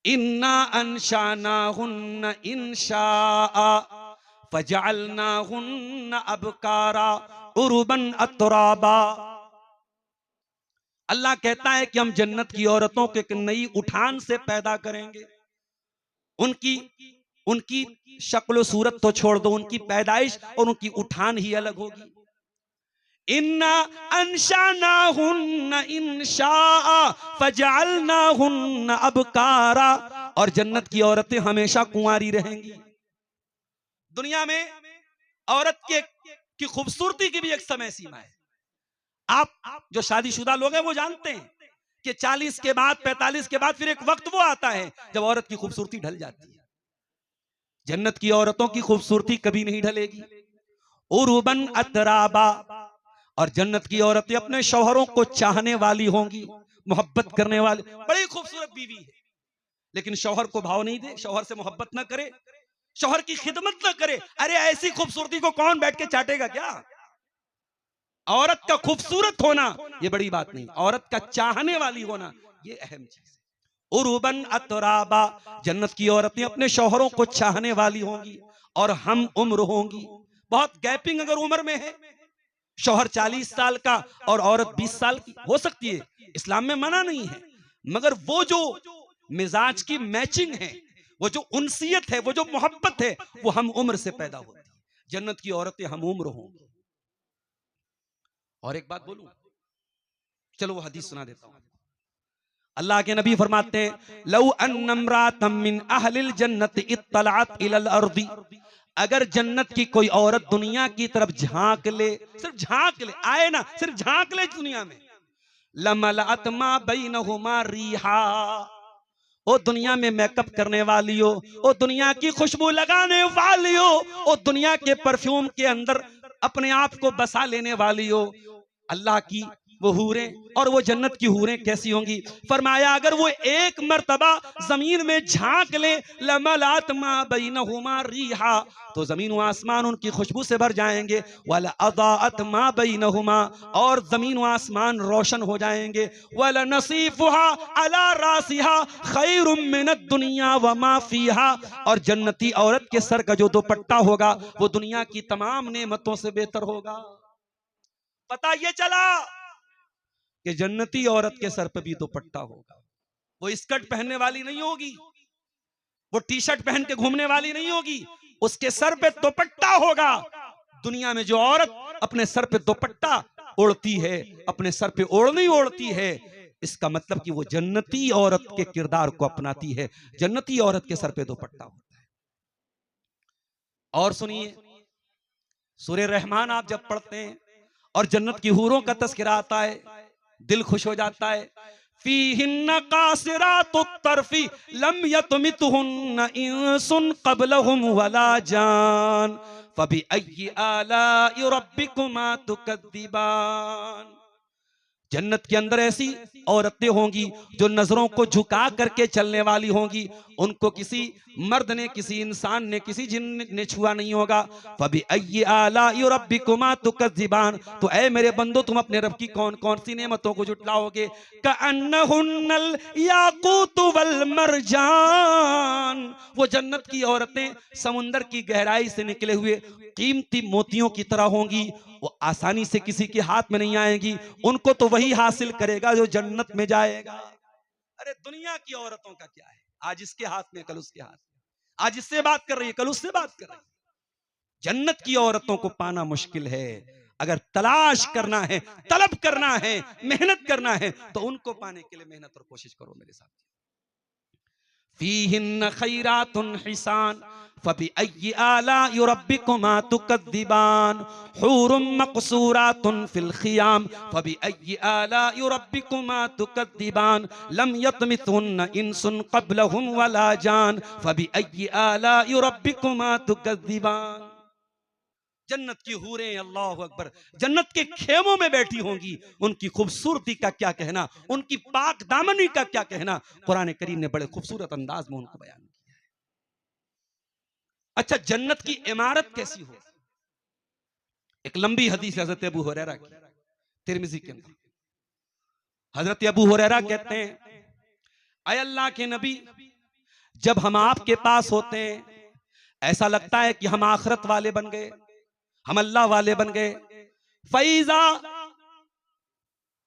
इन्ना अनशानाहुन्ना इंशाआ फजअलनाहुन्ना अबकारा उरुबन अतराबा। अल्लाह कहता है कि हम जन्नत की औरतों को एक नई उठान से पैदा करेंगे। उनकी शक्ल सूरत तो छोड़ दो, उनकी पैदाइश और उनकी उठान ही अलग होगी। इन्ना अंशानाहुन्ना इंशाआ फजअलनाहुन्ना अबकारा। और जन्नत की औरतें हमेशा कुंवारी रहेंगी। दुनिया में औरत की खूबसूरती की भी एक समय सीमा है। आप जो शादीशुदा लोग हैं वो जानते हैं कि 40 के बाद, 45 के बाद फिर एक वक्त वो आता है जब औरत की खूबसूरती ढल जाती है। जन्नत की औरतों की खूबसूरती कभी नहीं ढलेगी। उरुबन अतराबा। और जन्नत की औरतें अपने शौहरों को चाहने वाली होंगी, मोहब्बत करने वाली। बड़ी खूबसूरत बीवी है लेकिन शौहर को भाव नहीं दे, शौहर से मोहब्बत ना करे, शौहर की खिदमत ना करे। अरे ऐसी खूबसूरती को कौन बैठ के चाटेगा क्या? औरत का खूबसूरत होना ये बड़ी बात नहीं, औरत का चाहने वाली होना ये अहम चीज है। उरुबन अतराबा। जन्नत की औरतें अपने शौहरों को चाहने वाली होंगी और हम उम्र होंगी। बहुत गैपिंग अगर उम्र में है, शौहर 40 साल का और औरत 20 साल की हो सकती है, इस्लाम में मना नहीं है, मगर वो जो मिजाज की मैचिंग है, वो जो उनसियत है, वो जो मोहब्बत है, वो हम उम्र से पैदा होती है। जन्नत की औरतें हम उम्र होंगी। और एक बात बोलूं, चलो वो हदीस सुना देता हूं। अल्लाह के नबी फरमाते हैं लौ अन्नम्रातम मिन अहलिल जन्नत इत्तलअत इलल अर्दी। अगर जन्नत की कोई औरत दुनिया की तरफ झांक ले, सिर्फ झांक ले, आए ना, सिर्फ झांक ले दुनिया में, लमलअत मा बैनहुमा रिहा, ओ दुनिया में मेकअप करने वाली हो, ओ दुनिया की खुशबू लगाने वाली हो, ओ दुनिया के परफ्यूम के अंदर अपने आप को बसा लेने वाली हो, अल्लाह की वो हूरें और वो जन्नत की हूरें कैसी होंगी? फरमाया अगर वो एक मर्तबा जमीन में झांक ले, लमलात मा बैनहुमा रीहा, तो जमीन व आसमान उनकी खुशबू से भर जाएंगे। वला अदाअत मा बैनहुमा, और जमीन व आसमान रोशन हो जाएंगे। वला नसीफुहा अला रासिहा खैरुम मिनद दुनिया व मा फीहा, और जन्नती औरत के सर का जो दुपट्टा होगा वो दुनिया की तमाम नेमतों से बेहतर होगा। पता ये चला कि जन्नती औरत के सर पे भी दुपट्टा होगा। वो स्कर्ट पहनने वाली नहीं होगी, वो टी शर्ट पहन के घूमने वाली नहीं होगी, उसके सर पे दुपट्टा होगा। दुनिया में जो औरत अपने सर पे दुपट्टा ओढ़ती है, अपने सर पे ओढ़नी ओढ़ती है, इसका मतलब कि वो जन्नती औरत के किरदार को अपनाती है। जन्नती औरत के सर पे दुपट्टा होता है। और सुनिए, सूरह रहमान आप जब पढ़ते हैं और जन्नत की हूरों का तज़किरा आता है, दिल खुश हो जाता है। फीहिन्ना कासिरातुत तर्फी लम यतमितहुन्ना इंसुन क़ब्लहुम वला जान फबिअय्यि आलाइ रब्बिकुमा तुकद्दिबान। जन्नत के अंदर ऐसी औरतें होंगी जो नजरों को झुका करके चलने वाली होंगी, उनको किसी मर्द ने, किसी इंसान ने, किसी जिन्न ने छुआ नहीं होगा। फबिअय्यि आलाइ रब्बिकुमा तुकज़्ज़िबान, तो ऐ मेरे बंदो तुम अपने रब की कौन कौन सी नेमतों को जुटलाओगे? कअन्नहुन्नल याकूतु वल मरजान, वो जन्नत की औरतें समुंदर की गहराई से निकले हुए कीमती मोतियों की तरह होंगी। वो आसानी से किसी के हाथ में नहीं आएगी, उनको तो वही हासिल करेगा जो जन्नत में जाएगा। अरे दुनिया की औरतों का क्या है, आज इसके हाथ में कल उसके हाथ में, आज इससे बात कर रही है कल उससे बात कर रही है। जन्नत की औरतों को पाना मुश्किल है। अगर तलाश करना है, तलब करना है, मेहनत करना है, तो उनको पाने के लिए मेहनत और कोशिश करो मेरे साथ। फीहिन्ना खैरातुन हिसान फबिअय्यि आलाइ रब्बिकुमा तुकद्दिबान हूरुम मक़सूरातुन फिल खियाम फबिअय्यि आलाइ रब्बिकुमा तुकद्दिबान लम यतमिथुन्ना इंसुन क़ब्लहुम वला जान फबिअय्यि आलाइ रब्बिकुमा तुकद्दिबान। जन्नत की हूरें, अल्लाहु अकबर, जन्नत के खेमों में बैठी होंगी, उनकी खूबसूरती का क्या कहना, उनकी पाक दामनी का क्या कहना, कुरान करीम ने बड़े खूबसूरत अंदाज में उनको बयान किया है। अच्छा, जन्नत की इमारत कैसी हो? एक लंबी हदीस हजरत अबू हुरैरा की, तिरमिज़ी के अंदर। हजरत अबू हुरैरा कहते हैं, ऐ अल्लाह के नबी, जब हम आपके पास होते हैं ऐसा लगता है कि हम आखिरत वाले बन गए, हम अल्लाह वाले बन गए। फैजा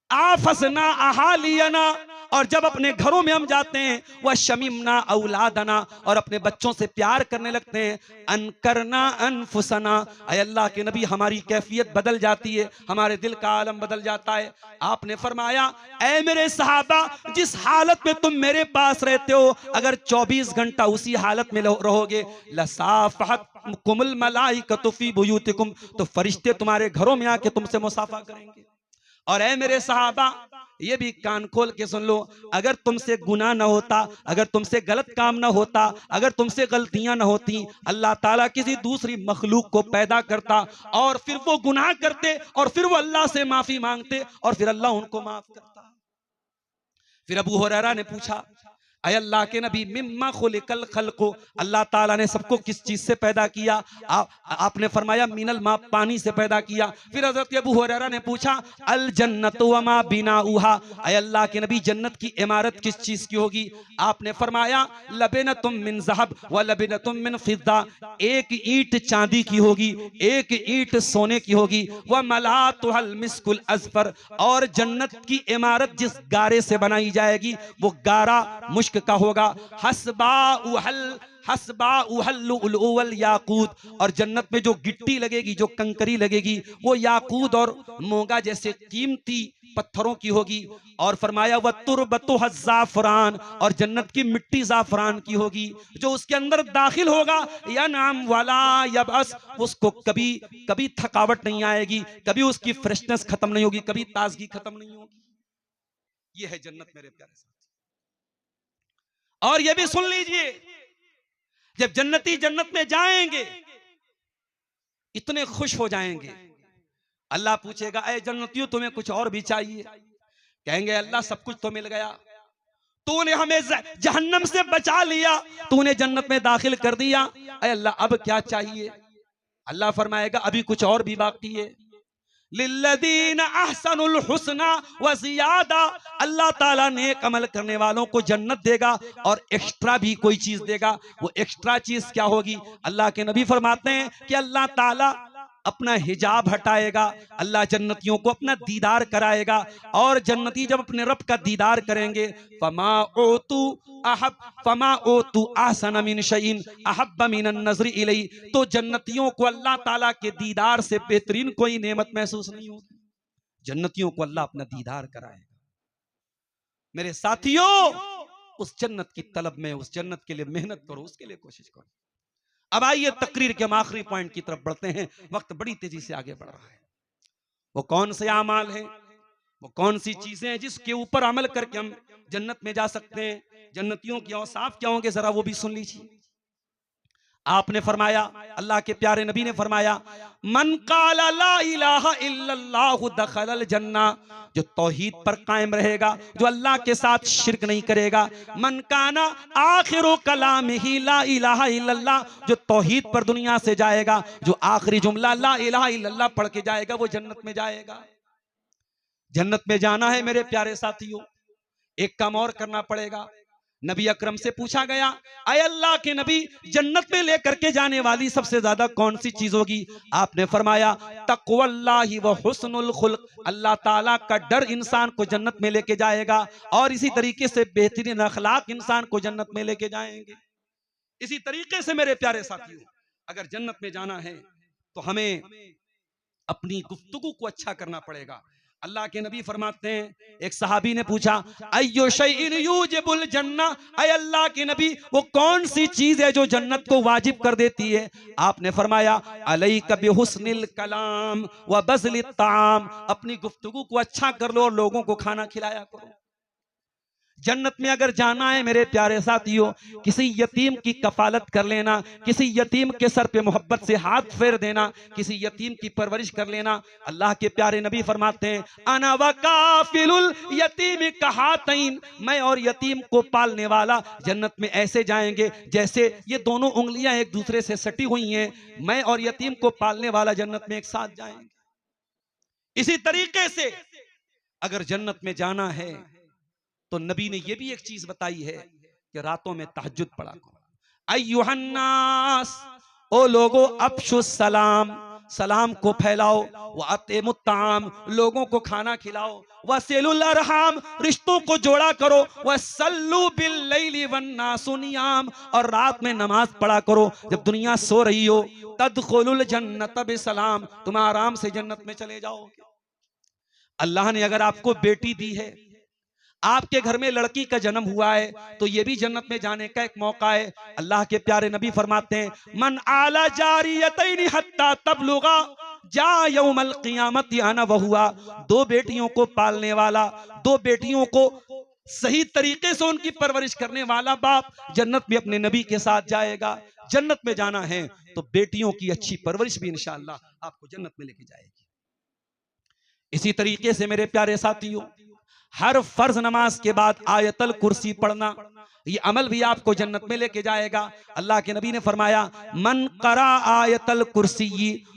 आफसना अहालियना, और जब अपने घरों में हम जाते हैं, वह शमीमना औलादना, और अपने बच्चों से प्यार करने लगते हैं। अनकरना अनफुसना, ऐ अल्लाह के नबी हमारी कैफियत बदल जाती है, हमारे दिल का आलम बदल जाता है। आपने फरमाया, ऐ मेरे सहाबा, जिस हालत में तुम मेरे पास रहते हो, अगर 24 घंटा उसी हालत में रहोगे, लसाफहत कुमुल मलाइकतु फी बुयूतिकुम, तो फरिश्ते तुम्हारे घरों में आके तुमसे मुसाफा करेंगे। और ऐ मेरे सहाबा, ये भी कान खोल के सुन लो, अगर तुमसे गुनाह ना होता, अगर तुमसे गलत काम ना होता, अगर तुमसे गलतियां ना होती, अल्लाह ताला किसी दूसरी मखलूक को पैदा करता और फिर वो गुनाह करते और फिर वो अल्लाह से माफी मांगते और फिर अल्लाह उनको माफ करता। फिर अबू हुरैरा ने पूछा, ऐ अल्लाह के नबी, मिम्मा खुलिकल खल्क़ु, अल्लाह ताला ने सबको किस चीज से पैदा किया? आपने फरमाया मिनल मा, पानी से पैदा किया। फिर हज़रत अबू हुरैरा ने पूछा, अल जन्नतु व मा बिनाउहा, ऐ अल्लाह के नबी जन्नत की इमारत किस चीज की होगी? आपने फरमाया लबिनतुम मिन ज़हब व लबिनतुम मिन फिद्दा, एक ईंट चांदी की होगी, एक ईंट सोने की होगी। व मलातुहल मिस्कुल अज़फर, और जन्नत की इमारत जिस गारे से बनाई जाएगी वो गारा मुश्क का होगा। हसबा उहल याकूत, और जन्नत में जो गिट्टी लगेगी, जो कंकरी लगेगी, वो याकूत और मोगा जैसे कीमती पत्थरों की होगी। और फरमाया व तुरबतु ज़ाफ़रान, और जन्नत की मिट्टी ज़ाफ़रान की होगी। जो उसके अंदर दाखिल होगा या नाम वाला यबअस, उसको कभी कभी थकावट नहीं आएगी, कभी उसकी फ्रेशनेस खत्म नहीं होगी, कभी ताजगी खत्म नहीं होगी। ये है जन्नत मेरे प्यारे साथी। और ये भी सुन लीजिए, जब जन्नती जन्नत में जाएंगे इतने खुश हो जाएंगे, अल्लाह पूछेगा ऐ जन्नतियों तुम्हें कुछ और भी चाहिए? कहेंगे अल्लाह सब कुछ तो मिल गया, तूने हमें जहन्नम से बचा लिया, तूने जन्नत में दाखिल कर दिया, ऐ अल्लाह अब क्या चाहिए? अल्लाह फरमाएगा अभी कुछ और भी बाकी है। लिल्लदीना अहसनुल हुस्ना व ज़ियादा, अल्लाह ताला नेक अमल करने वालों को जन्नत देगा और एक्स्ट्रा भी कोई चीज देगा। वो एक्स्ट्रा चीज क्या होगी? अल्लाह के नबी फरमाते हैं कि अल्लाह ताला अपना हिजाब हटाएगा, अल्लाह जन्नतियों को अपना दीदार कराएगा, और जन्नती जब अपने रब का दीदार करेंगे फमा ओतू आसन मिन शैइन अहब्ब मिनन नज़री इलैहि, तो जन्नतियों को अल्लाह ताला के दीदार से बेहतरीन कोई नेमत महसूस नहीं होगी। जन्नतियों को अल्लाह अपना दीदार कराएगा। मेरे साथियों, उस जन्नत की तलब में, उस जन्नत के लिए मेहनत करो, उसके लिए कोशिश करो। अब आइए तकरीर के हम आखिरी पॉइंट की तरफ बढ़ते हैं, वक्त बड़ी तेजी से आगे बढ़ रहा है। वो कौन से आमाल हैं, वो कौन सी चीजें हैं जिसके ऊपर अमल करके हम जन्नत में जा सकते हैं? जन्नतियों के औसाफ क्या होंगे, जरा वो भी सुन लीजिए। आपने फरमाया, अल्लाह के प्यारे नबी ने फरमाया, मन काला ला इलाहा इल्लल्लाहु दखलल जन्ना, जो तौहीद पर कायम रहेगा, जो अल्लाह के साथ शिर्क नहीं करेगा। मन काना आखिरु कलामिही ला इलाहा इल्लल्लाह, जो तौहीद पर दुनिया से जाएगा, जो आखिरी जुमला ला इलाहा इल्लल्लाह पढ़ के जाएगा, वो जन्नत में जाएगा। जन्नत में जाना है मेरे प्यारे साथियों, एक काम और करना पड़ेगा। नबी अकरम से पूछा गया, ऐ अल्लाह के नबी, जन्नत में लेकर के जाने वाली सबसे ज्यादा कौन सी चीज होगी? आपने फरमाया तक़वल्लाहि व हुस्नुल खुल्क, अल्लाह ताला का डर इंसान को जन्नत में लेके जाएगा, और इसी तरीके से बेहतरीन अखलाक इंसान को जन्नत में लेके जाएंगे। इसी तरीके से मेरे प्यारे साथियों, अगर जन्नत में जाना है तो हमें अपनी गुफ्तगू को अच्छा करना पड़ेगा। अल्लाह के नबी फरमाते हैं, एक सहाबी ने पूछा अय्यु शैइन यूजिबुल जन्ना, ऐ अल्लाह के नबी वो कौन सी चीज है जो जन्नत को वाजिब कर देती है? आपने फरमाया अलैका बिहुस्निल कलाम व बज़लित ताम, अपनी गुफ्तगू को अच्छा कर लो और लोगों को खाना खिलाया करो। जन्नत में अगर जाना है मेरे प्यारे साथियों, किसी यतीम की कफालत कर लेना, किसी यतीम के सर पे मोहब्बत से हाथ फेर देना, किसी यतीम की परवरिश कर लेना। अल्लाह के प्यारे नबी फरमाते हैं अना वकाफिलुल यतीम कहातैन, मैं और यतीम को पालने वाला जन्नत में ऐसे जाएंगे जैसे ये दोनों उंगलियां एक दूसरे से सटी हुई हैं। मैं और यतीम को पालने वाला जन्नत में एक साथ जाएंगे। इसी तरीके से अगर जन्नत में जाना है तो नबी ने यह भी एक चीज बताई है कि रातों में तहज्जुद पढ़ा करो। अय्युहन्नास, ओ लोगो, अफशुस सलाम, सलाम को फैलाओ, व अतिमुत ताम, लोगों को खाना खिलाओ, व सिलुल अरहाम, रिश्तों को जोड़ा करो, व सल्लु बिल लैली वन्नासु नियाम, और रात में नमाज पढ़ा करो जब दुनिया सो रही हो। तदखुलुल जन्नत बिसलाम, तुम आराम से जन्नत में चले जाओगे। अल्लाह ने अगर आपको बेटी दी है, आपके घर में लड़की का जन्म हुआ है, तो यह भी जन्नत में जाने का एक मौका है। अल्लाह के प्यारे नबी फरमाते हैं मन आला जारियतैन हत्ता तबलुगा जा यौमल क़ियामत अना वहुआ, दो बेटियों को पालने वाला, दो बेटियों को सही तरीके से उनकी परवरिश करने वाला बाप जन्नत में अपने नबी के साथ जाएगा। जन्नत में जाना है तो बेटियों की अच्छी परवरिश भी इंशाअल्लाह आपको जन्नत में लेके जाएगी। इसी तरीके से मेरे प्यारे साथियों, हर फर्ज नमाज के बाद आयतल कुर्सी पढ़ना, ये अमल भी आपको जन्नत में लेके जाएगा। अल्लाह के नबी ने फरमाया मन करा आयतल कुर्सी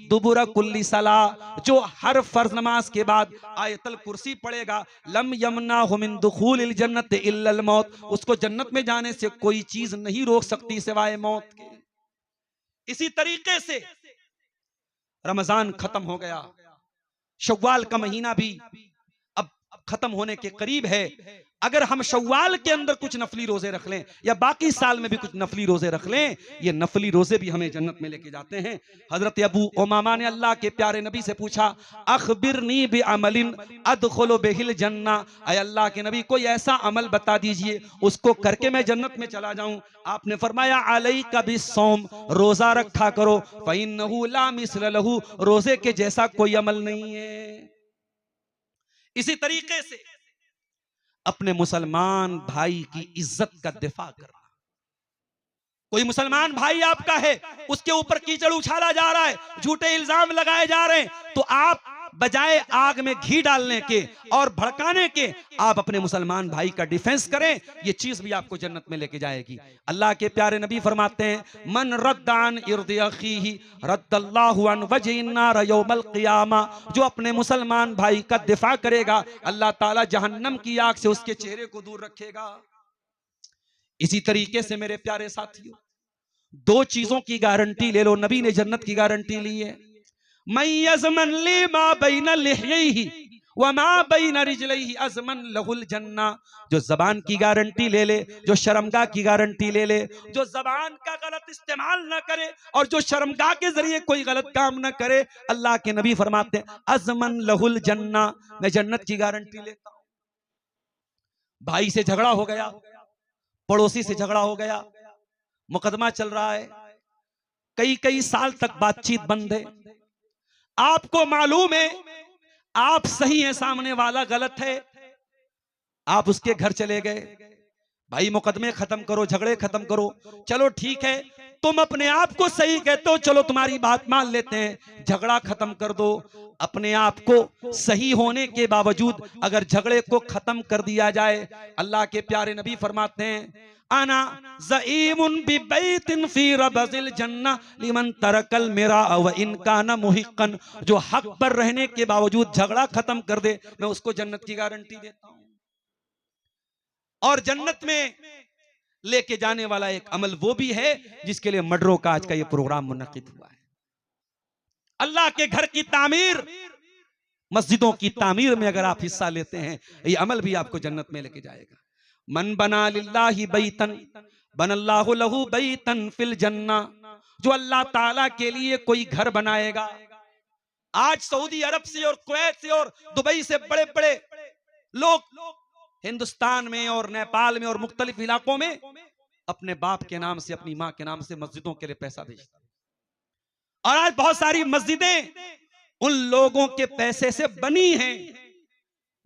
दुबुरा कुल्ली सला, जो हर फर्ज नमाज के बाद आयतल कुर्सी पढ़ेगा, लम यमनाहु मिन दुखूलिल जन्नत इल्लल मौत, उसको जन्नत में जाने से कोई चीज नहीं रोक सकती सिवाय मौत के। इसी तरीके से रमजान खत्म हो गया, शव्वाल का महीना भी अब खत्म होने के करीब है। अगर हम शव्वाल के अंदर कुछ नफली रोजे रख लें या बाकी साल में भी कुछ नफली रोजे रख लें, ये नफली रोजे भी हमें जन्नत में लेके जाते हैं। हजरत अबू उमामा ने अल्लाह के प्यारे नबी से पूछा अखबिरनी बि अमलिन अदखुलु बिहिल जन्ना, ऐ अल्लाह के नबी कोई ऐसा अमल बता दीजिए उसको करके मैं जन्नत में चला जाऊं। आपने फरमाया अलैका बिस्सौम, रोजा रखा करो, फइन्नहु ला मिस्ल लहू, रोजे के जैसा कोई अमल नहीं है। इसी तरीके से अपने मुसलमान भाई की इज्जत का दिफा करना, कोई मुसलमान भाई आपका है, उसके ऊपर कीचड़ उछाला जा रहा है, झूठे इल्जाम लगाए जा रहे हैं, तो आप बजाय आग में घी डालने के और भड़काने के आप अपने मुसलमान भाई का डिफेंस करें। ये चीज भी आपको जन्नत में लेके जाएगी। अल्लाह के प्यारे नबी फरमाते हैं, मन रद्दान इर्द अखीही रद्दल्लाहु अन वजहिन नार यौमल क़ियामा। जो अपने मुसलमान भाई का दिफा करेगा, अल्लाह ताला जहन्नम की आग से उसके चेहरे को दूर रखेगा। इसी तरीके से मेरे प्यारे साथियों, दो चीजों की गारंटी ले लो। नबी ने जन्नत की गारंटी ली है, मय्यज़मन ली मा बैन लिह्यैहि व मा बैन रिजलैहि अज़मन लहुल जन्ना। जो जबान की गारंटी ले ले, जो शर्मगाह की गारंटी ले ले, जो जबान का गलत इस्तेमाल न करे और जो शर्मगाह के जरिए कोई गलत काम न करे, अल्लाह के नबी फरमाते हैं अज़मन लहुल जन्ना, मैं जन्नत की गारंटी लेता हूं। भाई से झगड़ा हो गया, पड़ोसी से झगड़ा हो गया, मुकदमा चल रहा है, कई कई साल तक बातचीत बंद है, आपको मालूम है आप सही है, सामने वाला गलत है, आप उसके घर चले गए, भाई मुकदमे खत्म करो, झगड़े खत्म करो, चलो ठीक है तुम अपने आप को सही कहते हो, चलो तुम्हारी बात मान लेते हैं, झगड़ा खत्म कर दो। अपने आप को सही होने के बावजूद अगर झगड़े को खत्म कर दिया जाए, अल्लाह के प्यारे नबी फरमाते हैं आना ज़ईमुन बिबैतिन फी रबज़िल जन्नह लिमन तरकल मिरा व इन काना मुहिक्कन। जो हक पर रहने के बावजूद झगड़ा खत्म कर दे, मैं उसको जन्नत की गारंटी देता हूं। और जन्नत में लेके जाने वाला एक अमल वो भी है जिसके लिए मडरों का आज का ये प्रोग्राम मुनक्किद हुआ है। अल्लाह के घर की तामीर, मस्जिदों की तामीर में अगर आप हिस्सा लेते हैं, ये अमल भी आपको जन्नत में लेके जाएगा। मन बना लिल्लाहि बैतन बनल्लाहु लहू बैतन फिल जन्ना। जो अल्लाह ताला के लिए कोई घर बनाएगा, आज सऊदी अरब से और कुवैत से और दुबई से बड़े बड़े लोग हिंदुस्तान में और नेपाल में और मुख्तलिफ इलाकों में अपने बाप के नाम से, अपनी मां के नाम से मस्जिदों के लिए पैसा भेजते हैं। और आज बहुत सारी मस्जिदें उन लोगों के पैसे से बनी हैं,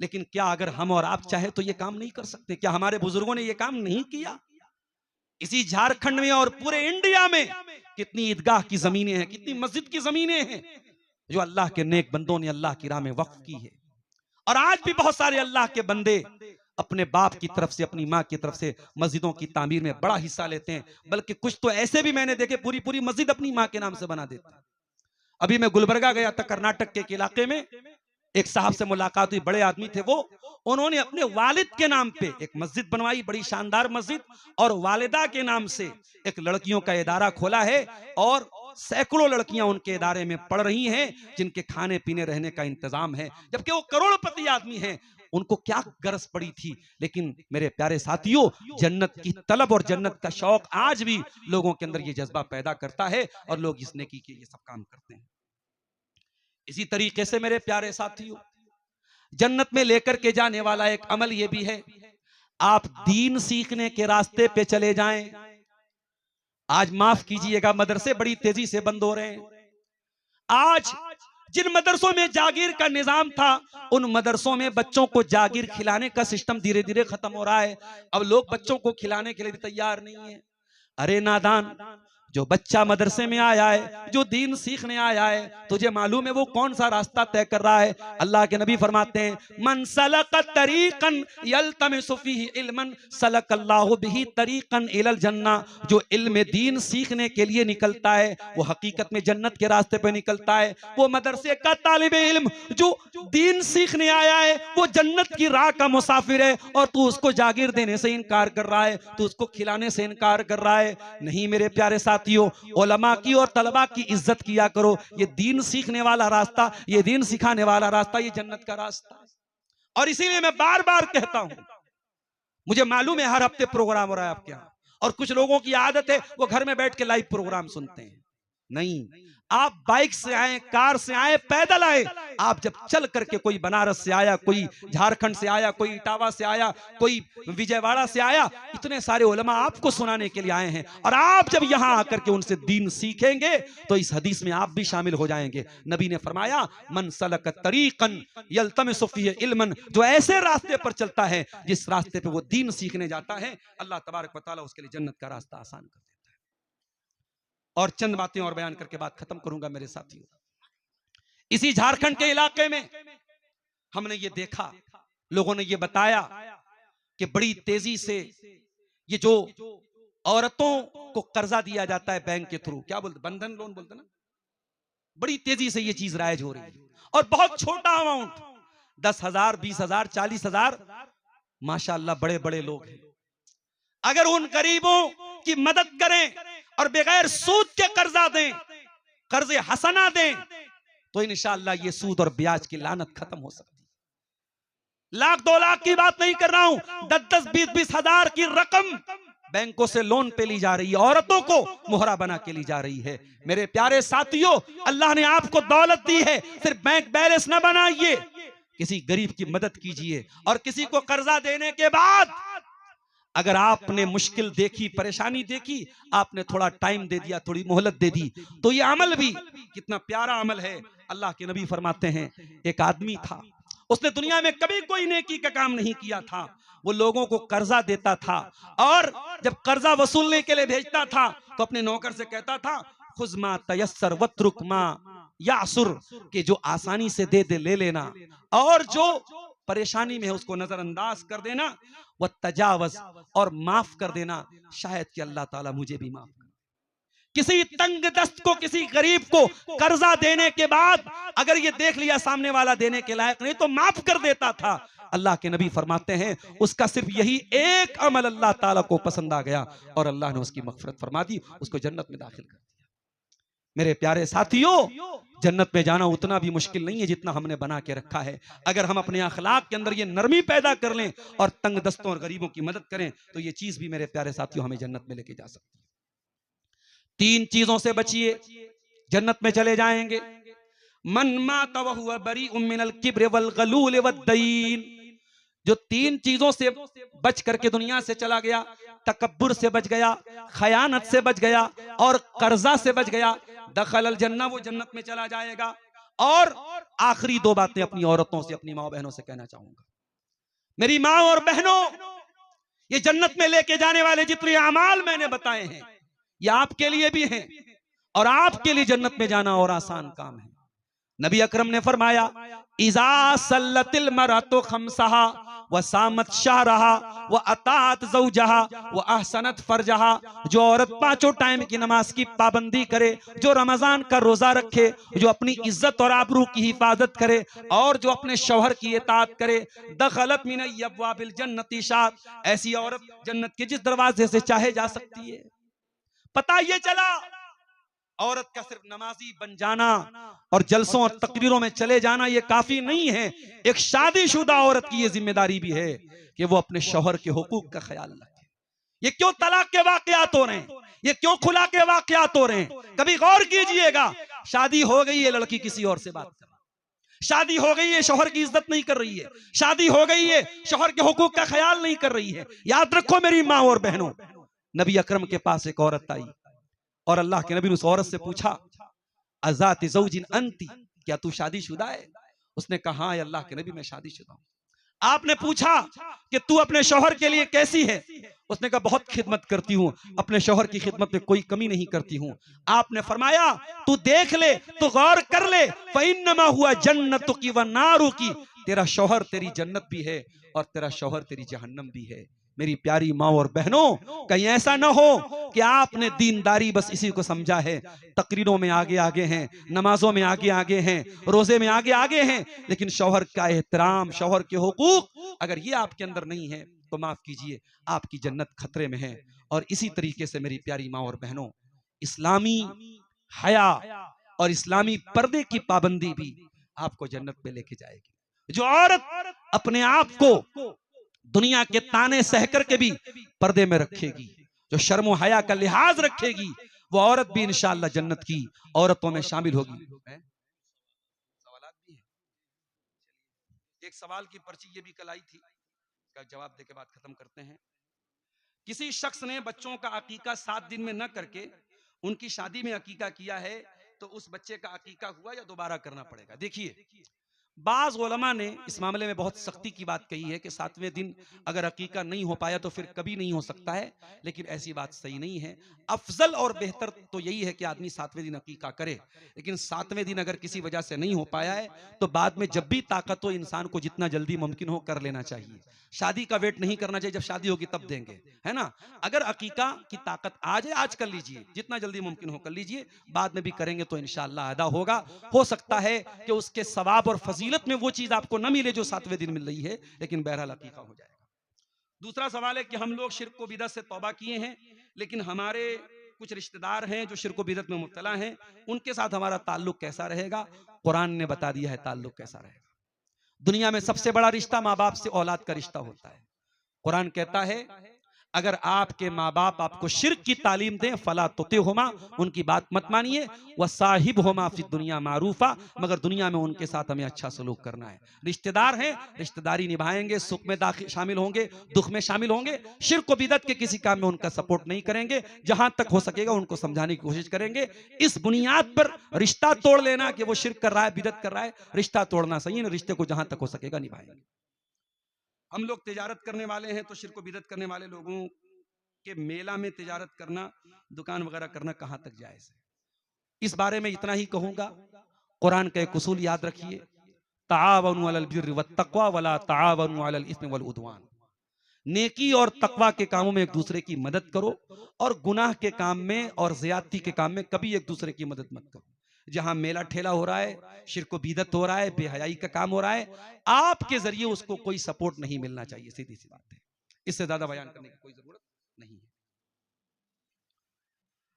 लेकिन क्या अगर हम और आप चाहे तो ये काम नहीं कर सकते? क्या हमारे बुजुर्गों ने ये काम नहीं किया? इसी झारखंड में और पूरे इंडिया में कितनी ईदगाह की जमीनें हैं, कितनी मस्जिद की जमीनें हैं जो अल्लाह के नेक बंदों ने अल्लाह की राह में वक्फ की है। और आज भी बहुत सारे अल्लाह के बंदे अपने बाप की तरफ से, अपनी माँ की तरफ से मस्जिदों की तामीर में बड़ा हिस्सा लेते हैं। बल्कि कुछ तो ऐसे भी मैंने देखे पूरी पूरी मस्जिद अपनी माँ के नाम से बना देते हैं। अभी मैं गुलबर्गा गया था, कर्नाटक के एक इलाके में, एक साहब से मुलाकात हुई, बड़े आदमी थे वो। उन्होंने अपने वालिद के नाम पे एक मस्जिद बनवाई, बड़ी शानदार मस्जिद, और वालिदा के नाम से एक लड़कियों का इदारा खोला है और सैकड़ों लड़कियां उनके इदारे में पढ़ रही हैं, जिनके खाने पीने रहने का इंतजाम है, जबकि वो करोड़पति आदमी हैं। उनको क्या गरज पड़ी थी? लेकिन मेरे प्यारे साथियों, जन्नत की तलब और जन्नत का शौक आज भी लोगों के अंदर ये जज्बा पैदा करता है और लोग इस नेकी के ये सब काम करते हैं। इसी तरीके से मेरे प्यारे साथियों, जन्नत में लेकर के जाने वाला एक अमल ये भी है, आप दीन सीखने के रास्ते पे चले जाएं। आज माफ कीजिएगा, मदरसे बड़ी तेजी से बंद हो रहे हैं। आज जिन मदरसों में जागीर का निजाम था, उन मदरसों में बच्चों को जागीर खिलाने का सिस्टम धीरे धीरे खत्म हो रहा है। अब लोग बच्चों को खिलाने के लिए भी तैयार नहीं है। अरे नादान, जो बच्चा मदरसे में आया है, जो दीन सीखने आया है, तुझे मालूम है वो कौन सा रास्ता तय कर रहा है? अल्लाह के नबी फरमाते हैं, मन सलक तरीकन यल्तमिसु फीही इल्मन सलकल्लाहु बिही तरीकन इलल जन्ना। जो इल्म दीन सीखने के लिए निकलता है, वो हकीकत में जन्नत के रास्ते पे निकलता है। वो मदरसे का तालिबे इल्म जो दीन सीखने आया है, वो जन्नत की राह का मुसाफिर है, और तू उसको जागीर देने से इनकार कर रहा है, तू उसको खिलाने से इनकार कर रहा है। नहीं मेरे प्यारे साथियों, उलमा की और तलबा की इज्जत किया करो। ये दीन सीखने वाला रास्ता, ये दीन सिखाने वाला रास्ता, ये जन्नत का रास्ता। और इसीलिए मैं बार बार कहता हूं, मुझे मालूम है हर हफ्ते प्रोग्राम हो रहा है आपके यहां, और कुछ लोगों की आदत है वो घर में बैठ के लाइव प्रोग्राम सुनते हैं। नहीं, आप बाइक से आए, कार से आए, पैदल आए। आप जब चल करके, कोई बनारस से आया, कोई झारखंड से आया, कोई इटावा से आया, कोई विजयवाड़ा से आया, इतने सारे उलमा आपको सुनाने के लिए आए हैं। और आप जब यहां आकर के उनसे दीन सीखेंगे तो इस हदीस में आप भी शामिल हो जाएंगे। नबी ने फरमाया, मन सलक तरीकन यल्तमिसु फीही इल्मन। जो ऐसे रास्ते पर चलता है जिस रास्ते पे वो दीन सीखने जाता है, अल्लाह तबारक व तआला उसके लिए जन्नत का रास्ता आसान कर देता है। और चंद बातें और बयान करके बात खत्म करूंगा मेरे साथियों। इसी झारखंड के इलाके में हमने ये देखा, लोगों ने ये बताया कि बड़ी तेजी से ये जो औरतों को कर्जा दिया जाता है बैंक के थ्रू, क्या बोलते, बंधन लोन बोलते ना, बड़ी तेजी से ये चीज राइज हो रही है और बहुत छोटा अमाउंट, 10,000, 20,000, 40,000, माशाअल्लाह बड़े बड़े लोग हैं। अगर उन गरीबों की मदद करें और बगैर सूद के कर्जा दें, कर्जे हसना दें, तो इंशाअल्लाह ये सूद और ब्याज की लानत खत्म हो सकती है। लाख 2 लाख की बात नहीं कर रहा हूं, 10-10, 20-20 हजार की रकम बैंकों से लोन पे ली जा रही है, औरतों को मोहरा बना के ली जा रही है। मेरे प्यारे साथियों, अल्लाह ने आपको दौलत दी है, सिर्फ बैंक बैलेंस ना बनाइए, किसी गरीब की मदद कीजिए। और किसी को कर्जा देने के बाद अगर आपने मुश्किल देखी, परेशानी देखी, आपने थोड़ा टाइम दे दिया, थोड़ी मोहलत दे दी, तो ये अमल भी कितना प्यारा अमल है। अल्लाह के नबी फरमाते हैं, एक आदमी था, उसने दुनिया में कभी कोई नेकी का काम नहीं किया था, वो लोगों को कर्जा देता था और जब कर्जा वसूलने के लिए भेजता था तो अपने नौकर से कहता था, खुज़मा तयस्सर वत्रुक मा यासुर, कि जो आसानी से दे दे ले लेना, और जो परेशानी में है उसको नजरअंदाज कर देना, वह तजावज, और माफ कर देना, शायद कि अल्लाह ताला मुझे भी माफ करे। किसी तंग दस्त को, किसी गरीब को कर्जा देने के बाद अगर ये देख लिया सामने वाला देने के लायक नहीं तो माफ कर देता था। अल्लाह के नबी फरमाते हैं, उसका सिर्फ यही एक अमल अल्लाह ताला को पसंद आ गया और अल्लाह ने उसकी मगफिरत फरमा दी, उसको जन्नत में दाखिल कर दिया। मेरे प्यारे साथियों, जन्नत में जाना उतना भी मुश्किल नहीं है जितना हमने बना के रखा है। अगर हम अपने अखलाक के अंदर ये नरमी पैदा कर लें और तंग दस्तों और गरीबों की मदद करें तो ये चीज भी मेरे प्यारे साथियों हमें जन्नत में लेके जा सकती है। 3 चीजों से बचिए, जन्नत में चले जाएंगे। मन माता व हुवा बरीउम मिनल किब्र वल गलूल वद्दीन, जो 3 चीजों से बच करके दुनिया से चला गया, तकब्बुर से बच गया, खयानत से बच गया और कर्जा से बच गया, दखलल जन्नह, वो जन्नत में चला जाएगा। और आखिरी 2 बातें अपनी औरतों से, अपनी माँ बहनों से कहना चाहूंगा। मेरी माँ और बहनों, ये जन्नत में लेके जाने वाले जितने अमाल मैंने बताए हैं ये आपके लिए भी हैं और आपके लिए जन्नत में जाना और आसान काम है। नबी अकरम ने फरमाया, इज़ा सल्लतिल मरअतु खम्सहा व सामत शहरहा व अतात ज़ौजहा व अहसनत फरजहा, जो औरत 5 टाइम की नमाज की पाबंदी करे, जो रमजान का रोजा रखे, जो अपनी इज्जत और आबरू की हिफाजत करे और जो अपने शौहर की इताअत करे, दखलत मिन अब्वाबिल जन्नति शात, ऐसी औरत जन्नत के जिस दरवाजे से चाहे जा सकती है। पता ये चला औरत का सिर्फ नमाजी बन जाना और जलसों और तकरीरों में चले जाना ये काफी नहीं है। एक शादीशुदा औरत की ये जिम्मेदारी भी है कि वो अपने शौहर के हुकूक का ख्याल रखे। ये क्यों तलाक के वाकयात हो रहे हैं, ये क्यों खुला के वाकयात हो रहे हैं, कभी गौर कीजिएगा। शादी हो गई है, लड़की किसी और से बात कर रही है, शादी हो गई है, शौहर की इज्जत नहीं कर रही है, शादी हो गई है, शौहर के हुकूक का ख्याल नहीं कर रही है। याद रखो मेरी माँ और बहनों, नबी अकरम के पास एक औरत आई और अल्लाह के नबी ने उस औरत से पूछा, अज़ात ज़ौजिन अंती, क्या तू शादीशुदा है? उसने कहा, हाँ अल्लाह के नबी मैं शादीशुदा हूं। आपने पूछा कि तू अपने शौहर के लिए कैसी है? उसने कहा बहुत खिदमत करती हूँ, अपने शौहर की खिदमत में कोई कमी नहीं करती हूँ। आपने फरमाया, तू देख ले, तू गौर कर ले, फ़इन्नमा हुआ जन्नतुकी व नारुकी, तेरा शौहर तेरी जन्नत भी है और तेरा शौहर तेरी जहन्नम भी है। मेरी प्यारी माँ और बहनों, कहीं ऐसा ना हो कि आपने दीनदारी बस इसी को समझा है, तकरीरों में आगे आगे हैं, नमाजों में आगे आगे हैं, रोजे में आगे आगे हैं, लेकिन शौहर का एहतराम, शौहर के हुकूक अगर ये आपके अंदर नहीं है तो माफ कीजिए, आपकी जन्नत खतरे में है। और इसी तरीके से मेरी प्यारी माँ और बहनों, इस्लामी हया और इस्लामी पर्दे की पाबंदी भी आपको जन्नत में लेके जाएगी। जो औरत अपने आप को दुनिया के ताने सह कर के भी पर्दे में रखेगी, जो शर्म हया का लिहाज रखेगी, वो औरत भी इंशाअल्लाह जन्नत की औरतों में शामिल होगी। सवालात भी हैं। एक सवाल की पर्ची ये भी कल आई थी, इसका जवाब देके बात खत्म करते हैं। किसी शख्स ने बच्चों का अकीका 7 दिन में न करके उनकी शादी में अकीका किया है, तो उस बच्चे का अकीका हुआ या दोबारा करना पड़ेगा? देखिए, बाज़ उलमा ने इस मामले में बहुत सख्ती की बात कही है कि 7वें दिन अगर अकीका नहीं हो पाया तो फिर कभी नहीं हो सकता है, लेकिन ऐसी बात सही नहीं है। अफजल और बेहतर तो यही है कि आदमी 7वें दिन अकीका करे, लेकिन 7वें दिन अगर किसी वजह से नहीं हो पाया है तो बाद में जब भी ताकत हो इंसान को जितना जल्दी मुमकिन हो कर लेना चाहिए। शादी का वेट नहीं करना चाहिए, जब शादी होगी तब देंगे, है ना। अगर अकीका की ताकत आज है, आज कर लीजिए, जितना जल्दी मुमकिन हो कर लीजिए, बाद में भी करेंगे तो इंशाअल्लाह अदा होगा। हो सकता है कि उसके सवाब और फजीलत में वो चीज आपको न मिले जो 7वें दिन मिल रही है, लेकिन बहरहाल अकीका हो जाएगा। दूसरा सवाल है कि हम लोग शिर्क व बिदअत से तौबा किए हैं, लेकिन हमारे कुछ रिश्तेदार हैं जो शिर्क व बिदअत में मुब्तला हैं, उनके साथ हमारा ताल्लुक कैसा रहेगा? कुरान ने बता दिया है ताल्लुक कैसा रहेगा। दुनिया में सबसे बड़ा रिश्ता माँ बाप से औलाद का रिश्ता होता है। कुरान कहता है अगर आपके माँ बाप आपको शिर्क की तालीम दें फला तुतिहुमा, उनकी बात मत मानिए, वह साहिब होमा फिर दुनिया मारूफा, मगर दुनिया में उनके साथ हमें अच्छा सलूक करना है। रिश्तेदार हैं, रिश्तेदारी निभाएंगे, सुख में शामिल होंगे, दुख में शामिल होंगे, शिर्क व बिदअत के किसी काम में उनका सपोर्ट नहीं करेंगे, जहां तक हो सकेगा उनको समझाने की कोशिश करेंगे। इस बुनियाद पर रिश्ता तोड़ लेना कि वो शिर्क कर रहा है, बिदअत कर रहा है, रिश्ता तोड़ना सही है, रिश्ते को जहां तक हो सकेगा निभाएंगे। हम लोग तिजारत करने वाले हैं तो शिर्क व बिदअत करने वाले लोगों के मेला में तिजारत करना, दुकान वगैरह करना कहां तक जायज है? इस बारे में इतना ही कहूंगा, कुरान का एक उसूल याद रखिए, ताआवनु अलल बिर्रि वत तक़वा वला ताआवनु अलल इस्मि वल उद्वान। नेकी और तकवा के कामों में एक दूसरे की मदद करो, और गुनाह के काम में और ज्यादती के काम में कभी एक दूसरे की मदद मत करो। जहां मेला ठेला हो रहा है, शिर्क व बिदअत हो रहा है, बेहयाई का काम हो रहा है, आपके जरिए उसको कोई सपोर्ट नहीं मिलना चाहिए। सीधी सी बात है, इससे ज्यादा बयान करने की कोई जरूरत नहीं है।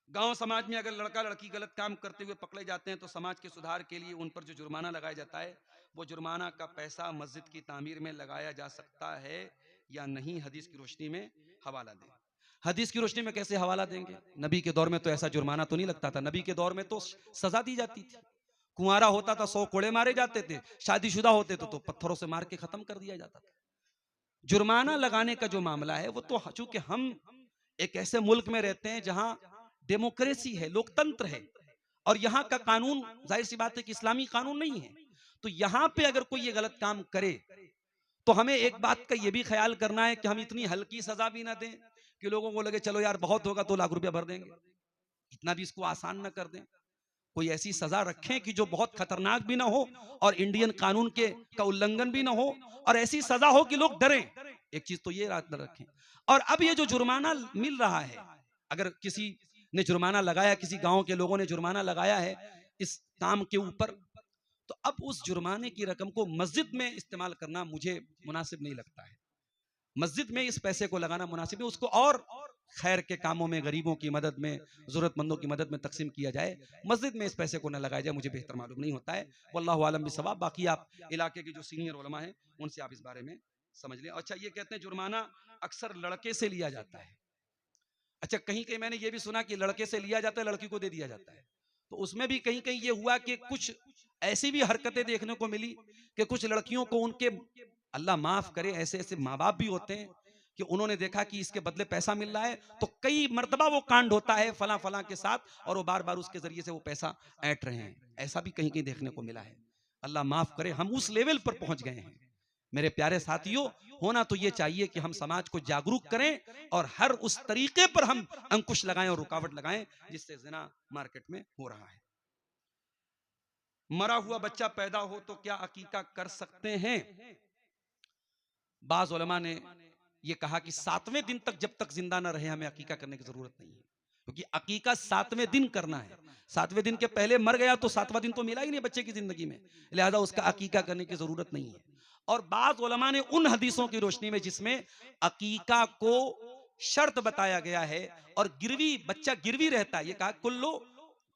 गांव समाज में अगर लड़का लड़की गलत काम करते हुए पकड़े जाते हैं तो समाज के सुधार के लिए उन पर जो जुर्माना लगाया जाता है, वो जुर्माना का पैसा मस्जिद की तामीर में लगाया जा सकता है या नहीं? हदीस की रोशनी में हवाला दें। हदीस की रोशनी में कैसे हवाला देंगे? नबी के दौर में तो ऐसा जुर्माना तो नहीं लगता था, नबी के दौर में तो सजा दी जाती थी। कुंवारा होता था 100 कोड़े मारे जाते थे, शादीशुदा होते तो पत्थरों से मार के खत्म कर दिया जाता था। जुर्माना लगाने का जो मामला है वो तो, चूंकि हम एक ऐसे मुल्क में रहते हैं जहां डेमोक्रेसी है, लोकतंत्र है, और यहाँ का कानून जाहिर सी बात है कि इस्लामी कानून नहीं है, तो यहाँ पे अगर कोई ये गलत काम करे तो हमें एक बात का ये भी ख्याल करना है कि हम इतनी हल्की सजा भी ना दें कि लोगों को लगे चलो यार बहुत होगा 2 लाख रुपया भर देंगे, इतना भी इसको आसान ना कर दें। कोई ऐसी सजा रखें कि जो बहुत खतरनाक भी ना हो और इंडियन कानून के का उल्लंघन भी ना हो, और ऐसी सजा हो कि लोग डरें। एक चीज तो ये रात न रखें। और अब ये जो जुर्माना मिल रहा है, अगर किसी ने जुर्माना लगाया, किसी गांव के लोगों ने जुर्माना लगाया है इस काम के ऊपर, तो अब उस जुर्माने की रकम को मस्जिद में इस्तेमाल करना मुझे मुनासिब नहीं लगता है। मस्जिद में इस पैसे को लगाना मुनासिब है, उसको और खैर के कामों में, गरीबों की मदद में, जरूरतमंदों की मदद में तकसीम किया जाए। मस्जिद में इस पैसे को न लगाया जाए, मुझे बेहतर मालूम नहीं होता है। वल्लाहु आलम बिस्सवाब। बाकी आप इलाके के जो सीनियर उलमा हैं उनसे आप इस बारे में समझ लें। अच्छा, ये कहते हैं जुर्माना अक्सर लड़के से लिया जाता है। अच्छा, कहीं कहीं मैंने ये भी सुना कि लड़के से लिया जाता है, लड़की को दे दिया जाता है। तो उसमें भी कहीं कहीं ये हुआ कि कुछ ऐसी भी हरकतें देखने को मिली कि कुछ लड़कियों को उनके, अल्लाह माफ करे, ऐसे ऐसे माँ बाप भी होते हैं कि उन्होंने देखा कि इसके बदले पैसा मिल रहा है, तो कई मर्तबा वो कांड होता है फला फला के साथ, और वो बार बार उसके जरिए से वो पैसा ऐंठ रहे हैं। ऐसा भी कहीं कहीं देखने को मिला है। अल्लाह माफ करे, हम उस लेवल पर पहुंच गए हैं। मेरे प्यारे साथियों, होना तो ये चाहिए कि हम समाज को जागरूक करें और हर उस तरीके पर हम अंकुश लगाएं और रुकावट लगाएं जिससे ज़िना मार्केट में हो रहा है। मरा हुआ बच्चा पैदा हो तो क्या अकीका कर सकते हैं? बाज़ उलमा ने यह कहा कि 7वें दिन तक जब तक जिंदा ना रहे हमें अकीका करने की जरूरत नहीं है, क्योंकि अकीका 7वें दिन करना है। 7वें दिन के पहले मर गया तो 7वां दिन तो मिला ही नहीं बच्चे की जिंदगी में, लिहाजा उसका अकीका करने की जरूरत नहीं है। और बाज़ उलमा ने उन हदीसों की रोशनी में जिसमें अकीका को शर्त बताया गया है और गिरवी, बच्चा गिरवी रहता है, ये कहा कुल्लु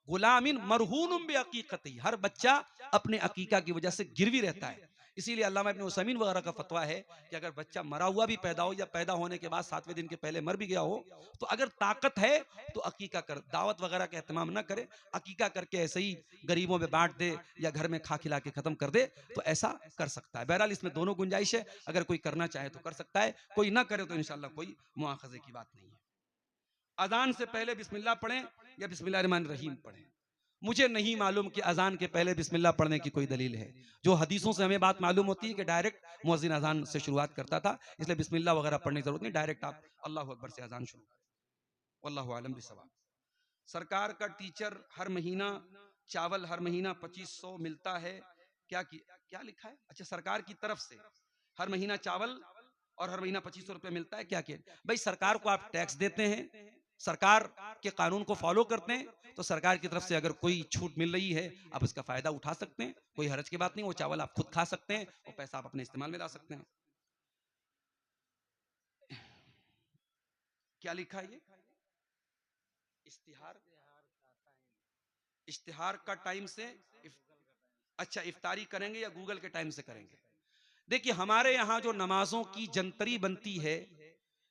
गुलामिन मरहूनुम बिअकीकती, हर बच्चा अपने अकीका की वजह से गिरवी रहता है। इसीलिए अल्लामा इब्न उसैमीन वगैरह का फतवा है कि अगर बच्चा मरा हुआ भी पैदा हो या पैदा होने के बाद 7वें दिन के पहले मर भी गया हो, तो अगर ताकत है तो अकीका कर, दावत वगैरह का एहतमाम ना करे, अकीका करके ऐसे ही गरीबों में बांट दे या घर में खा खिला के खत्म कर दे, तो ऐसा कर सकता है। बहरहाल इसमें दोनों गुंजाइश है, अगर कोई करना चाहे तो कर सकता है, कोई ना करे तो इंशाल्लाह कोई मुआखजे की बात नहीं है। अजान से पहले बिस्मिल्लाह पढ़ें या बिस्मिल्लाह रहमान रहीम पढ़ें? मुझे नहीं मालूम कि अजान के पहले बिस्मिल्लाह पढ़ने की कोई दलील है। जो हदीसों से हमें बात मालूम होती है कि डायरेक्ट मुअज्जिन अजान से शुरुआत करता था, इसलिए बिस्मिल्लाह वगैरह पढ़ने की जरूरत नहीं, डायरेक्ट आप अल्लाहु अकबर से अजान शुरू करें। वल्लाहु आलम बिस्सवाब। सरकार का टीचर हर महीना चावल हर महीना 2500 मिलता है, क्या लिखा है? अच्छा, सरकार की तरफ से हर महीना चावल और हर महीना 2500 रुपए मिलता है, क्या भाई सरकार को आप टैक्स देते हैं, सरकार के कानून को फॉलो करते हैं, तो सरकार की तरफ से अगर कोई छूट मिल रही है आप इसका फायदा उठा सकते हैं, कोई हर्ज की बात नहीं। वो चावल आप खुद खा सकते हैं, वो पैसा आप अपने इस्तेमाल में ला सकते हैं। क्या लिखा है ये? इश्तिहार का टाइम से अच्छा, इफ्तारी करेंगे या गूगल के टाइम से करेंगे? देखिए, हमारे यहाँ जो नमाजों की जंतरी बनती है,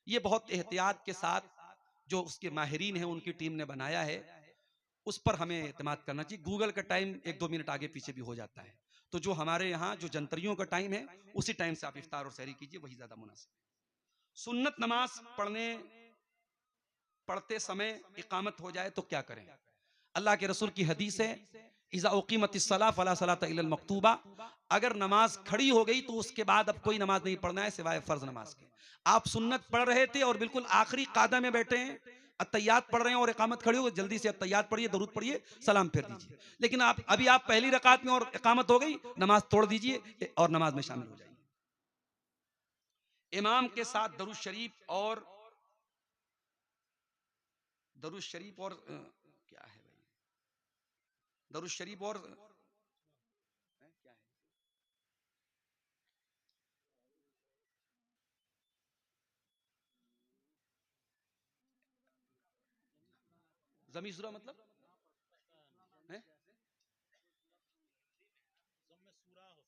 ये बहुत एहतियात के साथ जो उसके माहिरीन हैं उनकी टीम ने बनाया है, उस पर हमें एतमाद करना चाहिए। गूगल का टाइम 1-2 मिनट आगे पीछे भी हो जाता है, तो जो हमारे यहाँ जो जंतरियों का टाइम है उसी टाइम से आप इफ्तार और सहरी कीजिए, वही ज्यादा मुनासिब है। सुन्नत नमाज पढ़ते समय इकामत हो जाए तो क्या करें? अल्लाह के रसूल की हदीस है, इज़ा उक़ीमतिस सलाह फला सलाता इल्लल मक्तूबा। अगर नमाज खड़ी हो गई तो उसके बाद अब कोई नमाज नहीं पढ़ना है सिवाय फर्ज नमाज के। आप सुन्नत पढ़ रहे थे और बिल्कुल आखिरी कादा में बैठे हैं, अत्तहियात पढ़ रहे हैं और इकामत खड़ी हो गई, जल्दी से अत्तहियात पढ़िए, दरूद पढ़िए, सलाम फेर दीजिए। लेकिन आप अभी आप पहली रकात में और इकामत हो गई, नमाज तोड़ दीजिए और नमाज में शामिल हो जाइए। इमाम के साथ दरूद शरीफ और क्या है भाई, दरूद शरीफ और क्या है, जमी सूरा मतलब है?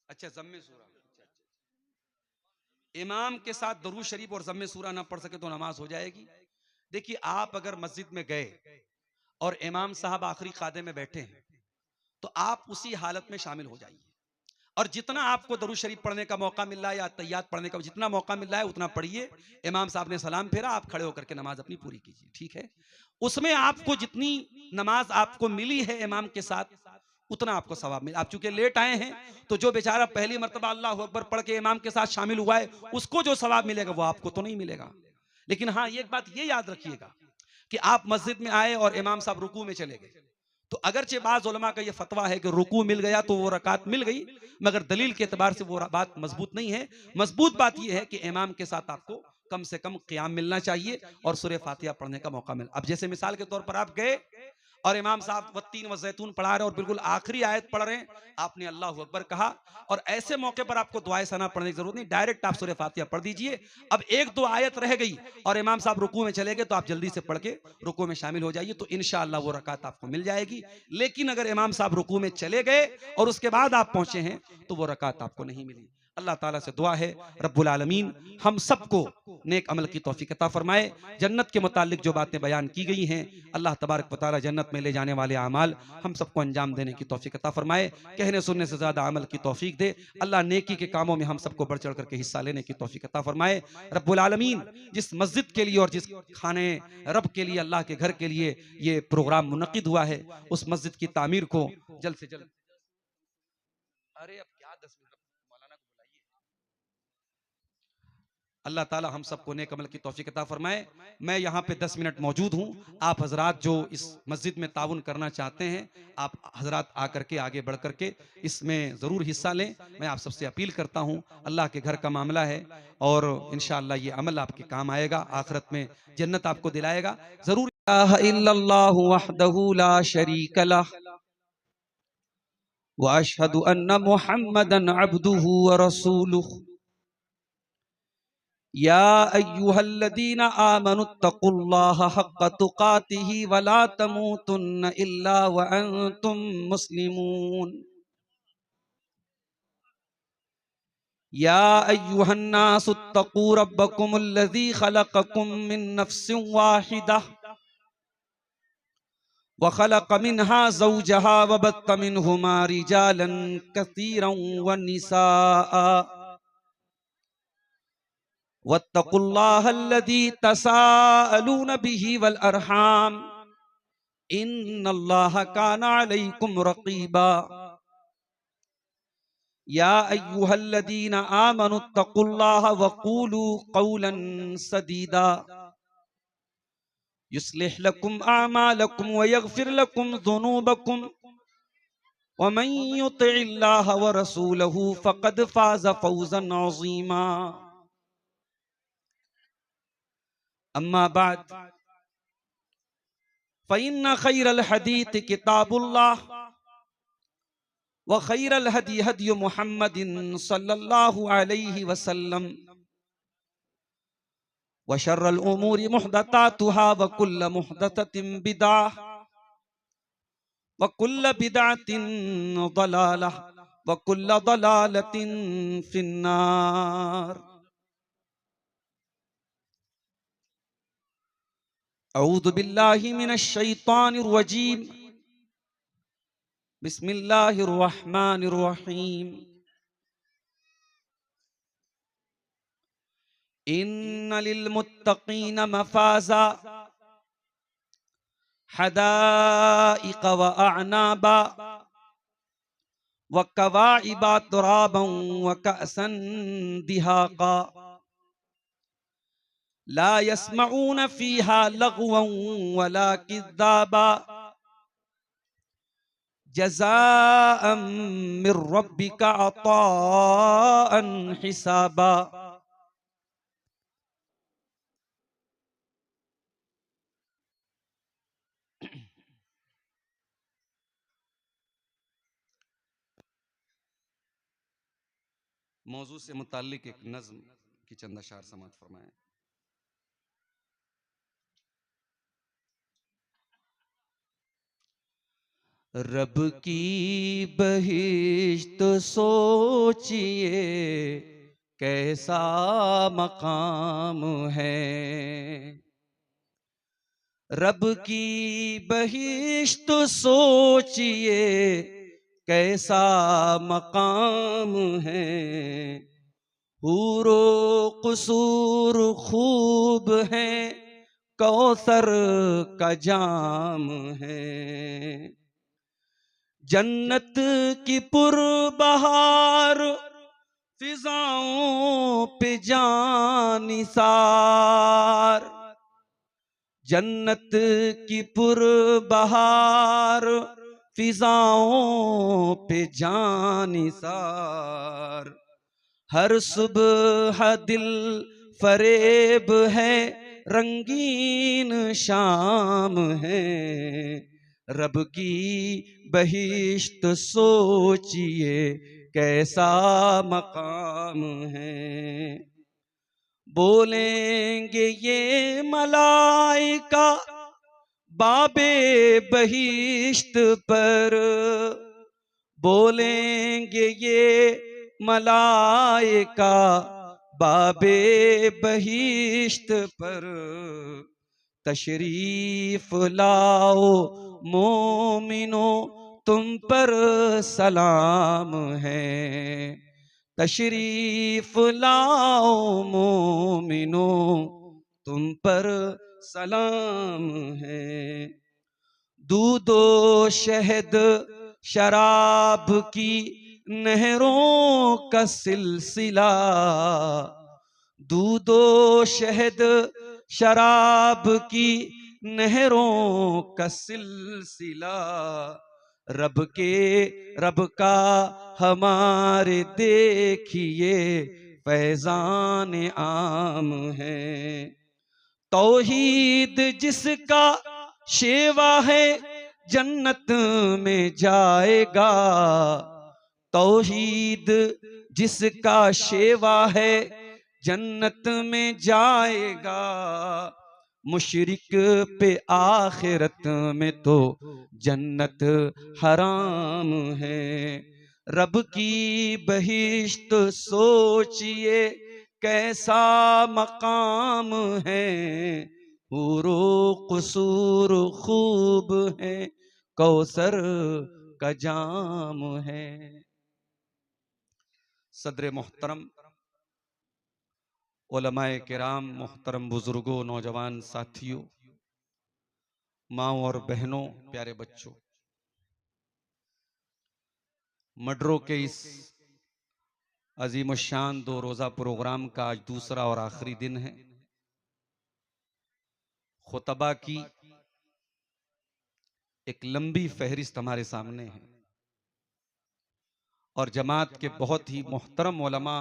अच्छा, जम्मे सूरा। इमाम के साथ दरूद शरीफ और जम्मे सूरा ना पढ़ सके तो नमाज हो जाएगी। देखिए, आप अगर मस्जिद में गए और इमाम साहब आखिरी कादे में बैठे हैं तो आप उसी हालत में शामिल हो जाइए, और जितना आपको दरूद शरीफ पढ़ने का मौका मिल रहा है या तैयात पढ़ने का जितना मौका मिल रहा है उतना पढ़िए। इमाम साहब ने सलाम फेरा, आप खड़े होकर के नमाज अपनी पूरी कीजिए, ठीक है? उसमें आपको जितनी नमाज आपको मिली है इमाम के साथ उतना आपको सवाब मिले। आप चूंकि लेट आए हैं तो जो बेचारा पहली मर्तबा अल्लाह अकबर पढ़ के इमाम के साथ शामिल हुआ है उसको जो सवाब मिलेगा वो आपको तो नहीं मिलेगा। लेकिन हाँ, एक बात ये याद रखिएगा कि आप मस्जिद में आए और इमाम साहब रुकू में चले गए, तो अगरचे बाज उलमा का ये फतवा है कि रुकू मिल गया तो वो रकात मिल गई, मगर दलील के एतबार से वो बात मजबूत नहीं है। मजबूत बात ये है कि इमाम के साथ आपको कम से कम क़ियाम मिलना चाहिए और सूरह फातिहा पढ़ने का मौका मिले। अब जैसे मिसाल के तौर पर आप गए और इमाम साहब वत्तीन व ज़ैतून पढ़ा रहे और बिल्कुल आखिरी आयत पढ़ रहे हैं, आपने अल्लाहु अकबर कहा, और ऐसे मौके पर आपको दुआए सना पढ़ने की जरूरत नहीं, डायरेक्ट आप सूरह फातिहा पढ़ दीजिए। अब 1-2 आयत रह गई और इमाम साहब रुकू में चले गए तो आप जल्दी से पढ़ के रुकू में शामिल हो जाइए, तो इंशाअल्लाह वो रकात आपको मिल जाएगी। लेकिन अगर इमाम साहब रुकू में चले गए और उसके बाद आप पहुंचे हैं तो वो रकात आपको नहीं मिली। अल्लाह ताला से दुआ है रब्बुल आलमीन हम सबको नेक अमल की तौफीक अता फरमाए। जन्नत के मुतालिक जो बातें बयान की गई हैं, अल्लाह तबारक व तआला जन्नत में ले जाने वाले अमाल हम सबको अंजाम देने की तौफीक अता फरमाए। कहने सुनने से ज़्यादा अमल की तौफीक दे। अल्लाह नेकी के कामों में हम सबको बढ़ चढ़ करके हिस्सा लेने की तौफीक अता फरमाए। रब्बुल आलमीन जिस मस्जिद के लिए और जिस खाने रब के लिए, अल्लाह के घर के लिए ये प्रोग्राम मुनक्किद हुआ है, उस मस्जिद की तामीर को जल्द से जल्द, अरे अब क्या 10 मिनट, मौलाना को बुलाइए। अल्लाह ताला हम सबको नेक अमल की तौफीक अता फरमाए। मैं यहाँ पे 10 मिनट मौजूद हूँ। आप हजरात जो इस मस्जिद में ताउन करना चाहते हैं, आप हजरात आकर के आगे बढ़ करके इसमें ज़रूर हिस्सा लें। मैं आप सबसे अपील करता हूँ, अल्लाह के घर का मामला है और इंशाअल्लाह ये अमल आपके काम आएगा, आखिरत में जन्नत आपको दिलाएगा ज़रूर। इल्लल्लाहु वहदहु ला शरीक लह व अशहदु अन्ना मुहम्मदन अब्दुहु व रसूलुहु। या अय्युहल्लदीना आमनुत्तकुल्लाह हक्का तुकातिही वला तमूतुन्न इल्ला व अंतुम मुस्लिमून। या अय्युहन्नासुत्तकू रब्बकुमुल्लज़ी खलक़कुम मिन नफ्सिन वाहिदा व खलक़ मिन्हा ज़ौजहा व बत्त मिन्हुमा रिजालन कसीरन व निसाअ वत्तकुल्लाहल्लज़ी तसाअलून बिही वल अरहाम इन्नल्लाह काना अलैकुम रकीबा या अय्युहल्लदीना आमनुत्तकुल्लाह वक़ूलू क़ौलन सदीदा युस्लिह लकुम आमालकुम व यग़फिर लकुम ज़ुनूबकुम व मन युतिइल्लाह व रसूलहू फ़क़द फ़ाज़ फ़ौज़न अज़ीमा। अम्मा बाद फ़इन्न ख़ैरल हदीस किताबुल्लाह व ख़ैरल हदी हदी मुहम्मदिन सल्लल्लाहु अलैहि वसल्लम व शर्रल उमूरि मुहदसातुहा व कुल्ल मुहदसतिन बिदअह व कुल्ल बिदअतिन ज़लालह व कुल्ल ज़लालतिन फिन्नार। अऊज़ु बिल्लाहि मिनश शैतानिर रजीम। बिस्मिल्लाहिर रहमानिर रहीम। इन्न लिल मुत्तक़ीन मफ़ाज़ा हदाइक़ व अअनाबा व कवाइबा तुराबन व कअसन दिहाक़ा ला यस्मऊन फ़ीहा लग़वन वला किज़्ज़ाबा जज़ाअम मिर रब्बिका अताअन हिसाबा। मौजू से मुताल्लिक एक नज़्म की चंद अशार समाअत फरमाएं। रब की बहिश्त सोचिए कैसा मकाम है। रब की बहिश्त सोचिए कैसा मकाम है। हूरो कुसूर खूब है, कौसर का जाम है। जन्नत की पुरबहार फिजाओं पे जानिसार। जन्नत की पुरबहार फिजाओं पे जानिसार। हर सुबह दिल फरेब है, रंगीन शाम है। रब की बहिश्त सोचिए कैसा मकाम है। बोलेंगे ये मलाइका बाबे बहिश्त पर। बोलेंगे ये मलाइका बाबे बहिश्त पर। तशरीफ लाओ मोमिनो तुम पर सलाम है। तशरीफ लाओ मोमिनो तुम पर सलाम है। दूधो शहद शराब की नहरों का सिलसिला। दूधो शहद शराब की नहरों का सिलसिला। रब का हमारे देखिए फैजान आम है। तौहीद जिसका शेवा है जन्नत में जाएगा। तौहीद जिसका शेवा है जन्नत में जाएगा। मुशरिक पे आखिरत में तो जन्नत हराम है। रब की बहिश्त सोचिए कैसा मकाम है। हूरो कुसूर खूब है, कौसर का जाम है। सदर मोहतरम, उलमाए किराम, मोहतरम बुजुर्गों, नौजवान साथियों, माँओं और बहनों, प्यारे बच्चों, मडरों के इस अजीम शान 2 रोजा प्रोग्राम का आज दूसरा और आखिरी दिन है। खुतबा की एक लंबी फहरिस्त हमारे सामने है और जमात के बहुत ही मोहतरम उलमा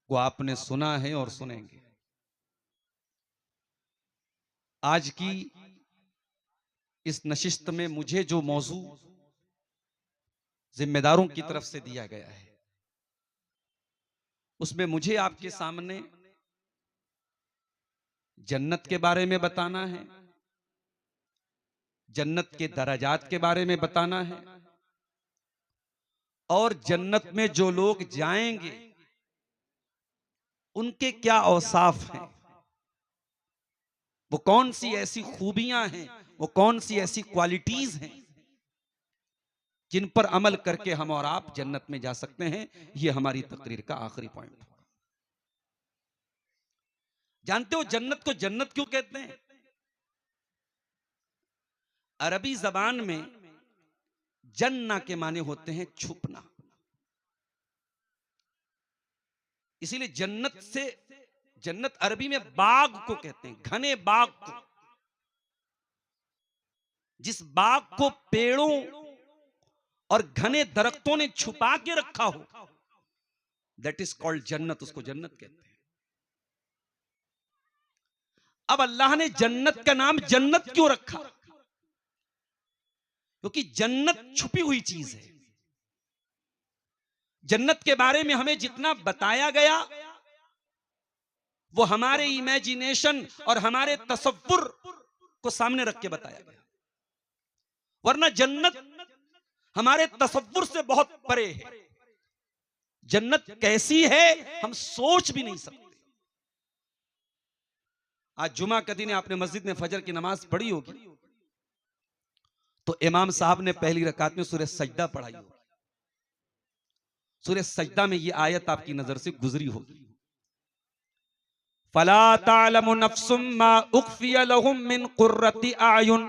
को आपने सुना है और सुनेंगे। आज की इस नशिस्त में मुझे जो मौजू जिम्मेदारों की तरफ से दिया गया है, उसमें मुझे आपके सामने जन्नत के बारे में बताना है, जन्नत के दराजात के बारे में बताना है और जन्नत में जो लोग जाएंगे उनके क्या औसाफ हैं, वो कौन सी ऐसी खूबियां हैं, वो कौन सी ऐसी क्वालिटीज हैं जिन पर अमल करके हम और आप जन्नत में जा सकते हैं। ये हमारी तकरीर का आखिरी पॉइंट होगा। जानते हो जन्नत को जन्नत क्यों कहते हैं? अरबी जबान में जन्ना के माने होते हैं छुपना, इसीलिए जन्नत अरबी में बाग को कहते हैं, घने बाग को। जिस बाग को पेड़ों और घने दरख्तों ने छुपा के रखा हो, दैट इज कॉल्ड जन्नत, उसको जन्नत कहते हैं। अब अल्लाह ने जन्नत का नाम जन्नत क्यों रखा? क्योंकि जन्नत छुपी हुई चीज है। जन्नत के बारे में हमें जितना बताया गया वो हमारे इमेजिनेशन और हमारे तसव्वुर को सामने रख के बताया गया, वरना जन्नत हमारे तसव्वुर से बहुत परे है। जन्नत कैसी है हम सोच भी नहीं सकते। आज जुमा का दिन है, आपने मस्जिद में फजर की नमाज पढ़ी होगी, तो इमाम साहब ने पहली रकात में सूरह सजदा पढ़ाई होगी। सूरह सजदा में ये आयत आपकी नजर से गुजरी होगी, फला तालमु नफ्सुम मा उख्फिया लहुम मिन कुर्रति आयुन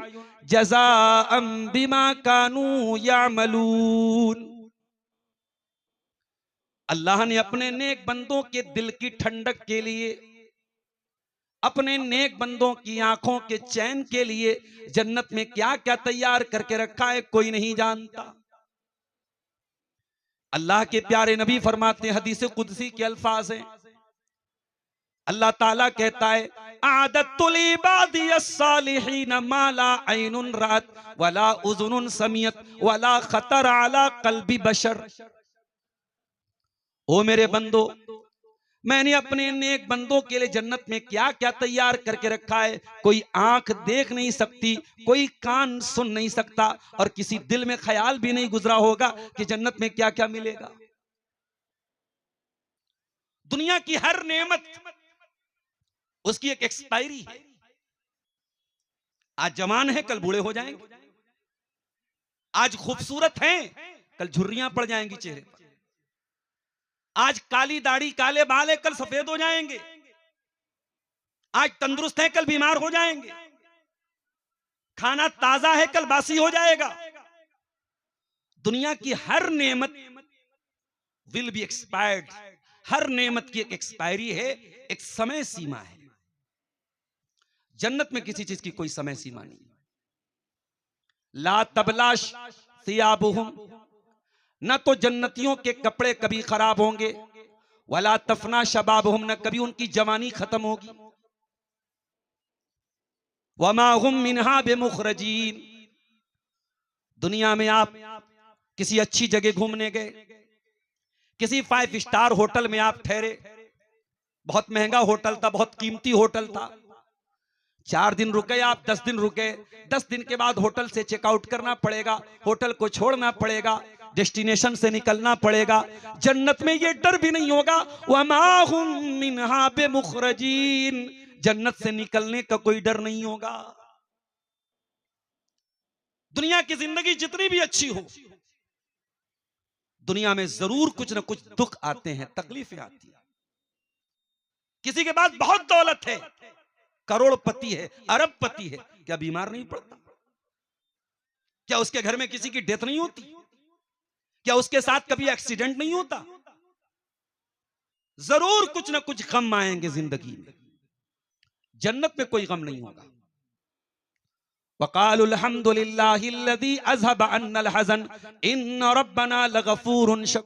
जज़ाअम बिमा कानू यामलून। अल्लाह ने अपने नेक बंदों के दिल की ठंडक के लिए, अपने नेक बंदों की आंखों के चैन के लिए जन्नत में क्या क्या तैयार करके रखा है कोई नहीं जानता। अल्लाह के प्यारे नबी फरमाते हैं, हदीस कुदसी के अल्फाज हैं, अल्लाह ताला कहता है, आदतुल इबादियस सालिहीन मा ला ऐनुन रात वला उज़ुनुन समियत वला खतर अला कल्बी बशर। ओ मेरे बंदो, मैंने अपने नेक बंदों के लिए जन्नत में क्या क्या तैयार करके रखा है, कोई आंख देख नहीं सकती, कोई कान सुन नहीं सकता और किसी दिल में ख्याल भी नहीं गुजरा होगा कि जन्नत में क्या क्या मिलेगा। दुनिया की हर नेमत उसकी एक एक्सपायरी है। आज जवान है कल बूढ़े हो जाएंगे, आज खूबसूरत हैं कल झुर्रियां पड़ जाएंगी चेहरे पर, आज काली दाढ़ी काले बाल है कल सफेद हो जाएंगे, आज तंदुरुस्त है कल बीमार हो जाएंगे, खाना ताजा है कल बासी हो जाएगा। दुनिया की हर नेमत विल बी एक्सपायर्ड, हर नेमत की एक एक्सपायरी है, एक समय सीमा है। जन्नत में किसी चीज की कोई समय सीमा नहीं। ला तबलाश सियाबुहुम, न तो जन्नतियों के कपड़े कभी खराब होंगे, वला तफना शबाबुहुम, न कभी उनकी जवानी खत्म होगी, वमा हुम मिनहा बेमुखरजीन। दुनिया में आप किसी अच्छी जगह घूमने गए, किसी 5 स्टार होटल में आप ठहरे, बहुत महंगा होटल था, बहुत कीमती होटल था, 4 दिन रुके आप, 10 दिन रुके, 10 दिन के बाद होटल से चेकआउट करना पड़ेगा, होटल को छोड़ना पड़ेगा, डेस्टिनेशन से निकलना पड़ेगा। जन्नत में ये डर भी नहीं होगा, वमा हुम मिनहा बेमुखरजीन, जन्नत से निकलने का कोई डर नहीं होगा। दुनिया की जिंदगी जितनी भी अच्छी हो, दुनिया में जरूर कुछ ना कुछ दुख आते हैं, तकलीफें आती हैं। किसी के पास बहुत दौलत है, करोड़पति है, अरबपति है, क्या बीमार नहीं पड़ता? क्या उसके घर में किसी की डेथ नहीं होती? क्या उसके साथ कभी एक्सीडेंट नहीं होता? जरूर कुछ ना कुछ गम आएंगे जिंदगी में। जन्नत में कोई गम नहीं होगा। वक़ालुल हम्दुलिल्लाहिल्लज़ी अज़हब अन्नल हज़न इन्न रब्बना लगफ़ूरुन शकूर।